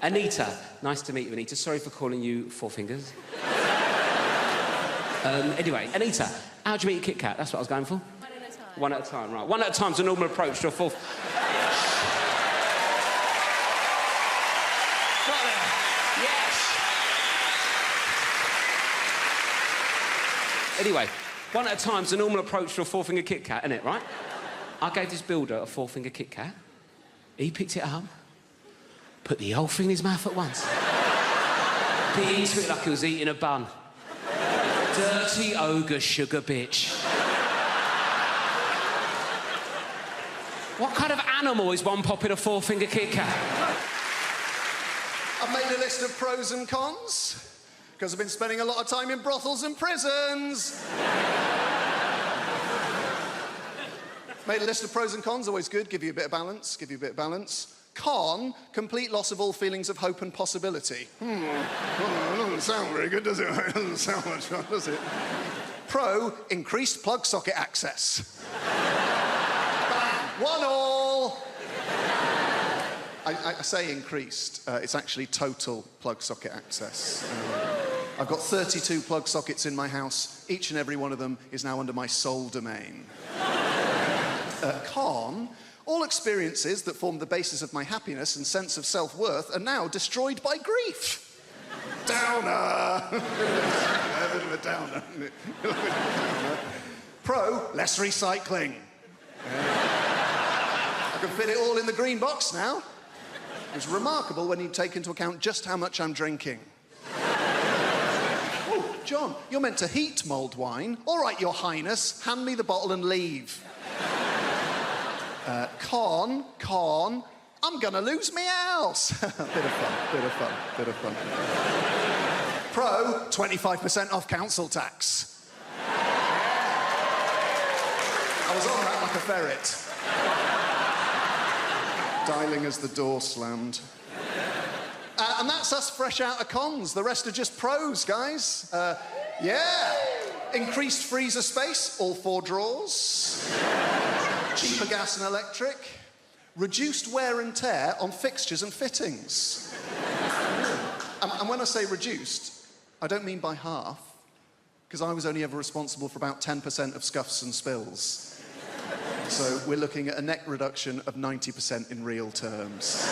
Anita. Nice to meet you, Anita. Sorry for calling you Four Fingers. Anyway, Anita, how do you eat a Kit Kat? That's what I was going for. One at a time. One at a time, right. One at a time's a normal approach to a fourth... Got there. Yes. Anyway, one at a time's a normal approach to a four-finger Kit Kat, isn't it, right? I gave this builder a four-finger Kit Kat. He picked it up, put the whole thing in his mouth at once. Bit into it like he was eating a bun. Dirty ogre sugar bitch. What kind of animal is one popping a four-finger Kit Kat? I've made a list of pros and cons, because I've been spending a lot of time in brothels and prisons. Made a list of pros and cons, always good, give you a bit of balance, Con, complete loss of all feelings of hope and possibility. Well, it doesn't sound very good, does it? It doesn't sound much fun, does it? Pro, increased plug socket access. Bang, 1-1. I say increased, it's actually total plug socket access. I've got 32 plug sockets in my house. Each and every one of them is now under my sole domain. Con, all experiences that formed the basis of my happiness and sense of self-worth are now destroyed by grief. Downer. A bit of a downer. Pro, less recycling. I can fit it all in the green box now. It's remarkable when you take into account just how much I'm drinking. Oh, John, you're meant to heat mulled wine. All right, Your Highness, hand me the bottle and leave. Con, I'm gonna lose me house. Bit of fun. Pro, 25% off council tax. I was on that like a ferret. Dialing as the door slammed. And that's us fresh out of cons. The rest are just pros, guys. Yeah. Increased freezer space, all 4 drawers. Cheaper gas and electric. Reduced wear and tear on fixtures and fittings. And when I say reduced, I don't mean by half, because I was only ever responsible for about 10% of scuffs and spills. So we're looking at a net reduction of 90% in real terms.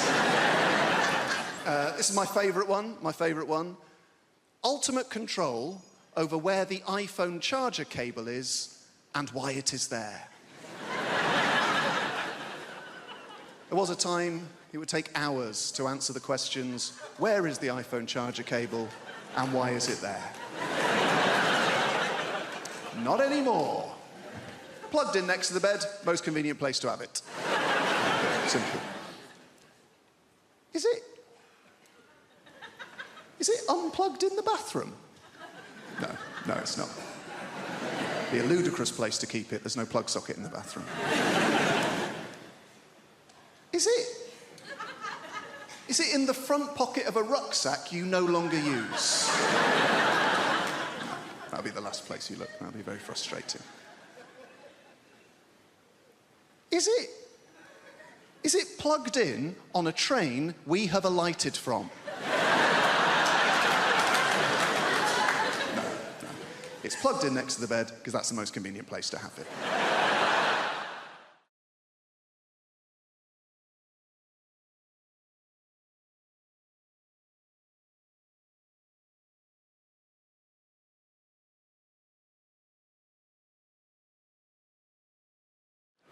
This is my favourite one. Ultimate control over where the iPhone charger cable is and why it is there. There was a time it would take hours to answer the questions, where is the iPhone charger cable and why is it there? Not anymore. Plugged in next to the bed, most convenient place to have it. Simple. Is it unplugged in the bathroom? No, it's not. It'd be a ludicrous place to keep it. There's no plug socket in the bathroom. Is it in the front pocket of a rucksack you no longer use? That'll be the last place you look. That'll be very frustrating. Is it plugged in on a train we have alighted from? No. It's plugged in next to the bed because that's the most convenient place to have it.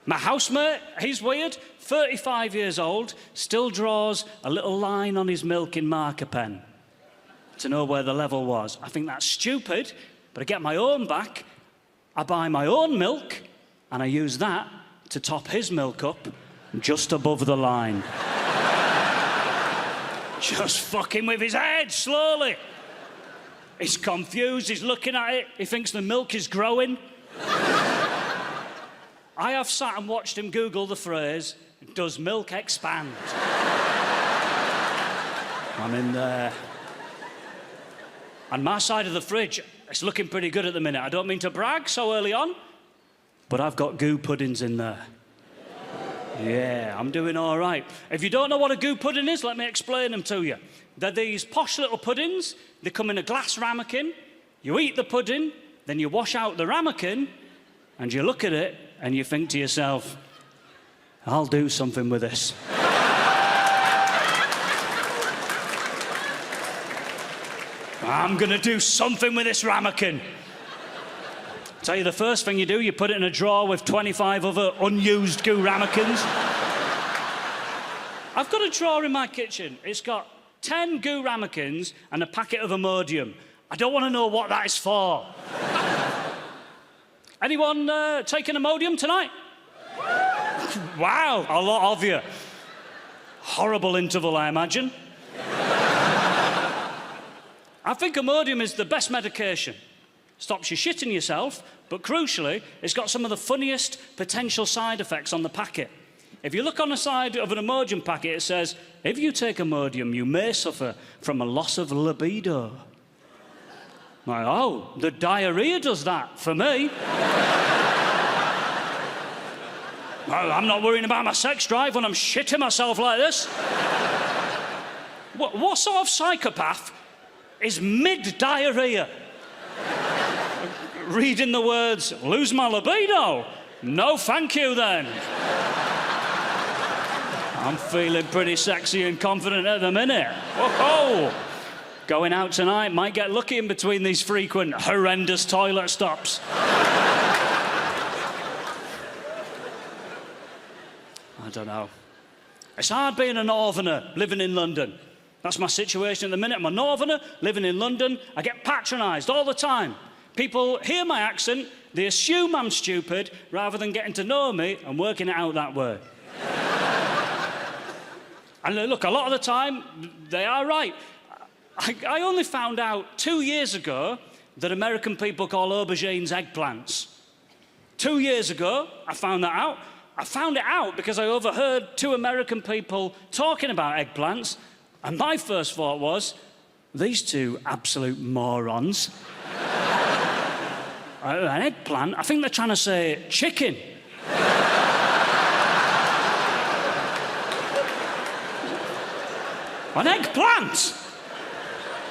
My housemate, he's weird, 35 years old, still draws a little line on his milk in marker pen to know where the level was. I think that's stupid, but I get my own back I buy my own milk, and I use that to top his milk up just above the line. Just fucking with his head, slowly. He's confused, he's looking at it, he thinks the milk is growing. I have sat and watched him Google the phrase, "Does milk expand?" I'm in there. And my side of the fridge, it's looking pretty good at the minute. I don't mean to brag so early on, but I've got goo puddings in there. Yeah, I'm doing all right. If you don't know what a goo pudding is, let me explain them to you. They're these posh little puddings. They come in a glass ramekin. You eat the pudding, then you wash out the ramekin, and you look at it, and you think to yourself, I'll do something with this. I'm going to do something with this ramekin. Tell you the first thing you do, you put it in a drawer with 25 other unused goo ramekins. I've got a drawer in my kitchen. It's got 10 goo ramekins and a packet of Imodium. I don't want to know what that is for. Anyone taking Imodium tonight? Wow, a lot of you. Horrible interval, I imagine. I think Imodium is the best medication. Stops you shitting yourself, but crucially, it's got some of the funniest potential side effects on the packet. If you look on the side of an Imodium packet, it says, if you take Imodium, you may suffer from a loss of libido. Like, oh, the diarrhea does that for me. Well, I'm not worrying about my sex drive when I'm shitting myself like this. What sort of psychopath is mid-diarrhea? Reading the words, lose my libido? No, thank you, then. I'm feeling pretty sexy and confident at the minute. Whoa! Going out tonight, might get lucky in between these frequent, horrendous toilet stops. I don't know. It's hard being a northerner living in London. That's my situation at the minute. I'm a northerner living in London. I get patronised all the time. People hear my accent, they assume I'm stupid, rather than getting to know me and working it out that way. And look, a lot of the time, they are right. I only found out 2 years ago that American people call aubergines eggplants. 2 years ago, I found that out. I found it out because I overheard 2 American people talking about eggplants, and my first thought was, these 2 absolute morons. An eggplant? I think they're trying to say chicken. An eggplant?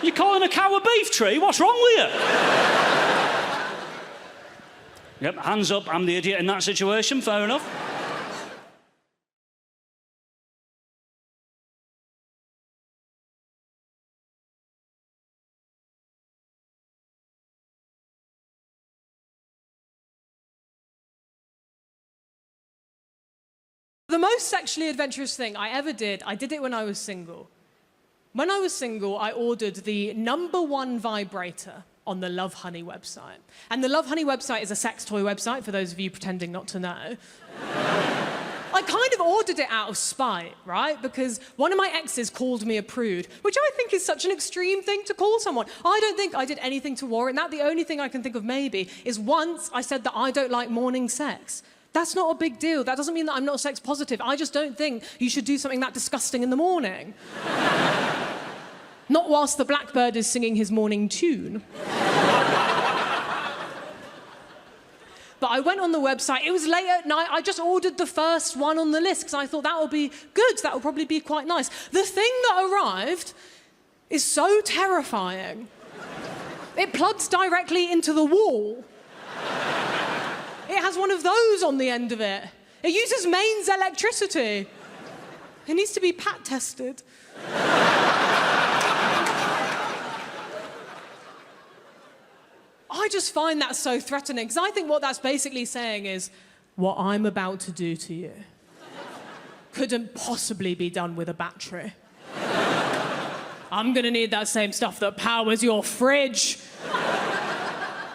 You calling a cow a beef tree? What's wrong with you? Yep, hands up, I'm the idiot in that situation, fair enough. The most sexually adventurous thing I ever did, I did it when I was single. When I was single, I ordered the #1 vibrator on the Love Honey website. And the Love Honey website is a sex toy website, for those of you pretending not to know. I kind of ordered it out of spite, right? Because one of my exes called me a prude, which I think is such an extreme thing to call someone. I don't think I did anything to warrant that. The only thing I can think of maybe is once I said that I don't like morning sex. That's not a big deal. That doesn't mean that I'm not sex positive. I just don't think you should do something that disgusting in the morning. Not whilst the blackbird is singing his morning tune. But I went on the website. It was late at night. I just ordered the first one on the list because I thought that would be good. That would probably be quite nice. The thing that arrived is so terrifying. It plugs directly into the wall. It has one of those on the end of it. It uses mains electricity. It needs to be pat tested. I just find that so threatening, because I think what that's basically saying is, what I'm about to do to you couldn't possibly be done with a battery. I'm gonna need that same stuff that powers your fridge.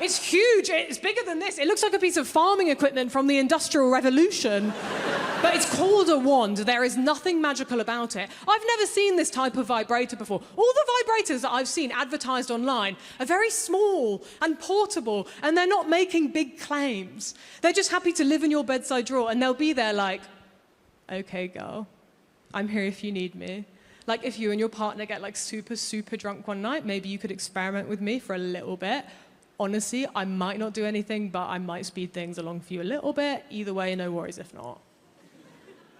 It's huge. It's bigger than this. It looks like a piece of farming equipment from the Industrial Revolution. But it's called a wand. There is nothing magical about it. I've never seen this type of vibrator before. All the vibrators that I've seen advertised online are very small and portable, and they're not making big claims. They're just happy to live in your bedside drawer, and they'll be there like, okay, girl, I'm here if you need me. Like, if you and your partner get, like, super, super drunk one night, maybe you could experiment with me for a little bit. Honestly, I might not do anything, but I might speed things along for you a little bit. Either way, no worries if not.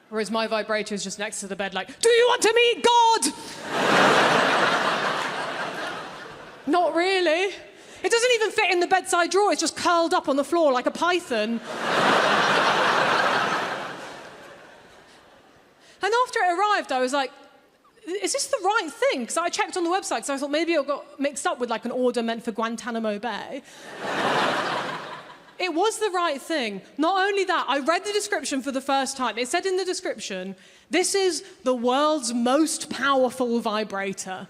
Whereas my vibrator is just next to the bed like, do you want to meet God? Not really. It doesn't even fit in the bedside drawer. It's just curled up on the floor like a python. And after it arrived, I was like, is this the right thing? Because I checked on the website, because I thought maybe it got mixed up with like an order meant for Guantanamo Bay. It was the right thing. Not only that, I read the description for the first time. It said in the description, this is the world's most powerful vibrator.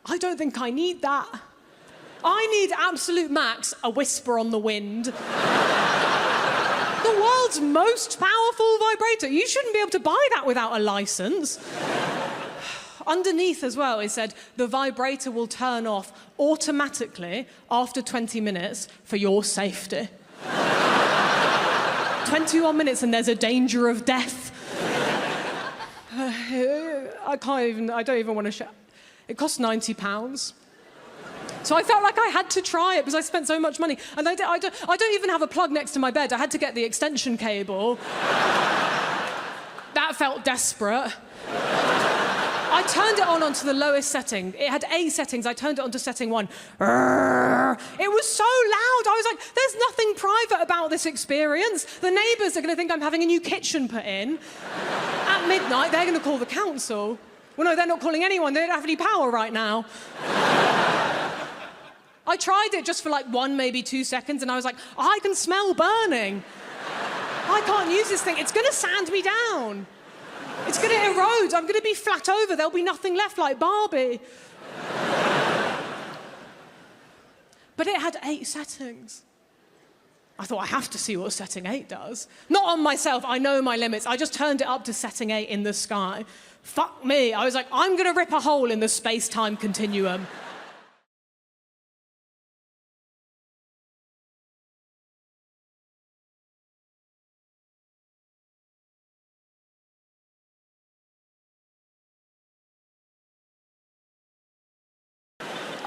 I don't think I need that. I need absolute max, a whisper on the wind. The world's most powerful vibrator. You shouldn't be able to buy that without a license. Underneath as well, it said, the vibrator will turn off automatically after 20 minutes for your safety. 21 minutes and there's a danger of death. I don't even want to share. It cost £90. So I felt like I had to try it because I spent so much money. And I don't even have a plug next to my bed. I had to get the extension cable. That felt desperate. I turned it onto the lowest setting. It had 8 settings. I turned it onto setting 1. It was so loud. I was like, there's nothing private about this experience. The neighbours are going to think I'm having a new kitchen put in. At midnight, they're going to call the council. Well, no, they're not calling anyone. They don't have any power right now. I tried it just for like 1, maybe 2 seconds, and I was like, I can smell burning. I can't use this thing. It's going to sand me down. It's going to erode. I'm going to be flat over. There'll be nothing left like Barbie. But it had 8 settings. I thought, I have to see what setting 8 does. Not on myself. I know my limits. I just turned it up to setting 8 in the sky. Fuck me. I was like, I'm going to rip a hole in the space-time continuum.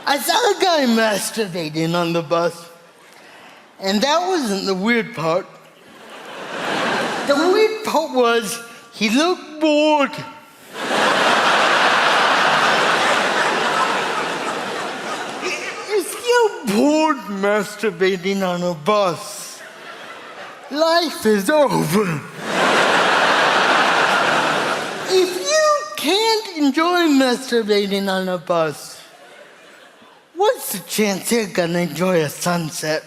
I saw a guy masturbating on the bus, and that wasn't the weird part. The weird part was he looked bored. If you're bored masturbating on a bus, life is over. If you can't enjoy masturbating on a bus, what's the chance you're gonna enjoy a sunset?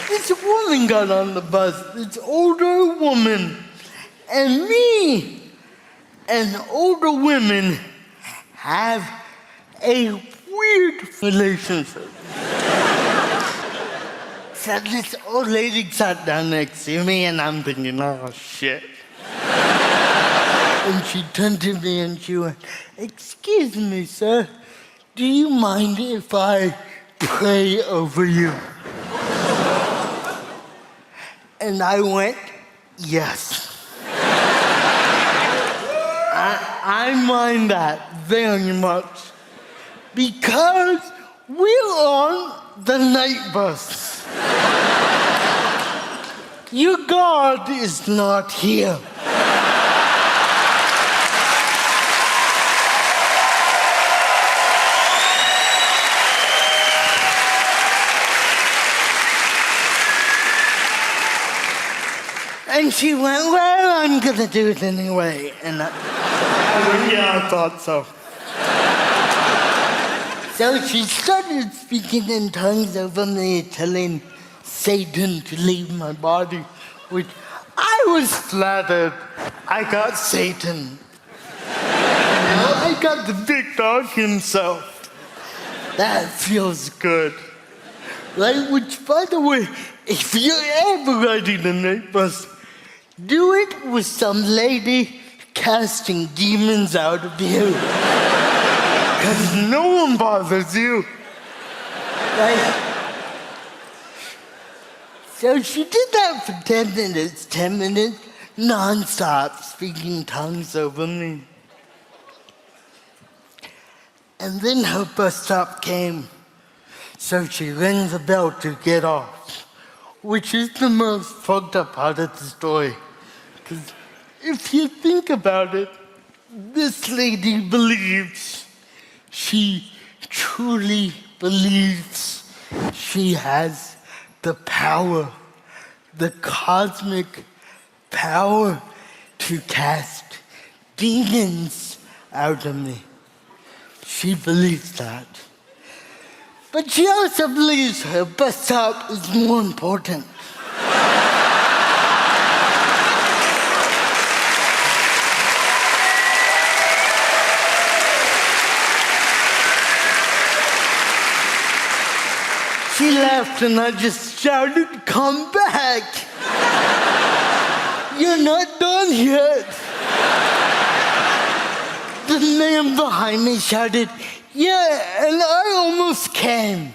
This woman got on the bus, this older woman, and me and older women have a weird relationship. So this old lady sat down next to me, and I'm thinking, oh, shit. And she turned to me and she went, excuse me, sir, do you mind if I pray over you? And I went, yes. I mind that very much because we're on the night bus. Your God is not here. And she went, well, I'm gonna do it anyway. And I went, yeah, I thought so. So she started speaking in tongues over me, telling Satan to leave my body which I was flattered I got Satan. I got the big dog himself. That feels good. Right? Which, by the way, if you're ever riding a night bus, do it with some lady casting demons out of you. Because no one bothers you. Right? So she did that for 10 minutes, non-stop, speaking tongues over me. And then her bus stop came. So she rang the bell to get off, which is the most fucked up part of the story. Because if you think about it, this lady believes, she truly believes she has the power, the cosmic power to cast demons out of me. She believes that. But she also believes her bus stop is more important. She laughed and I just shouted, "Come back! You're not done yet." The man behind me shouted, "Yeah, and I almost came."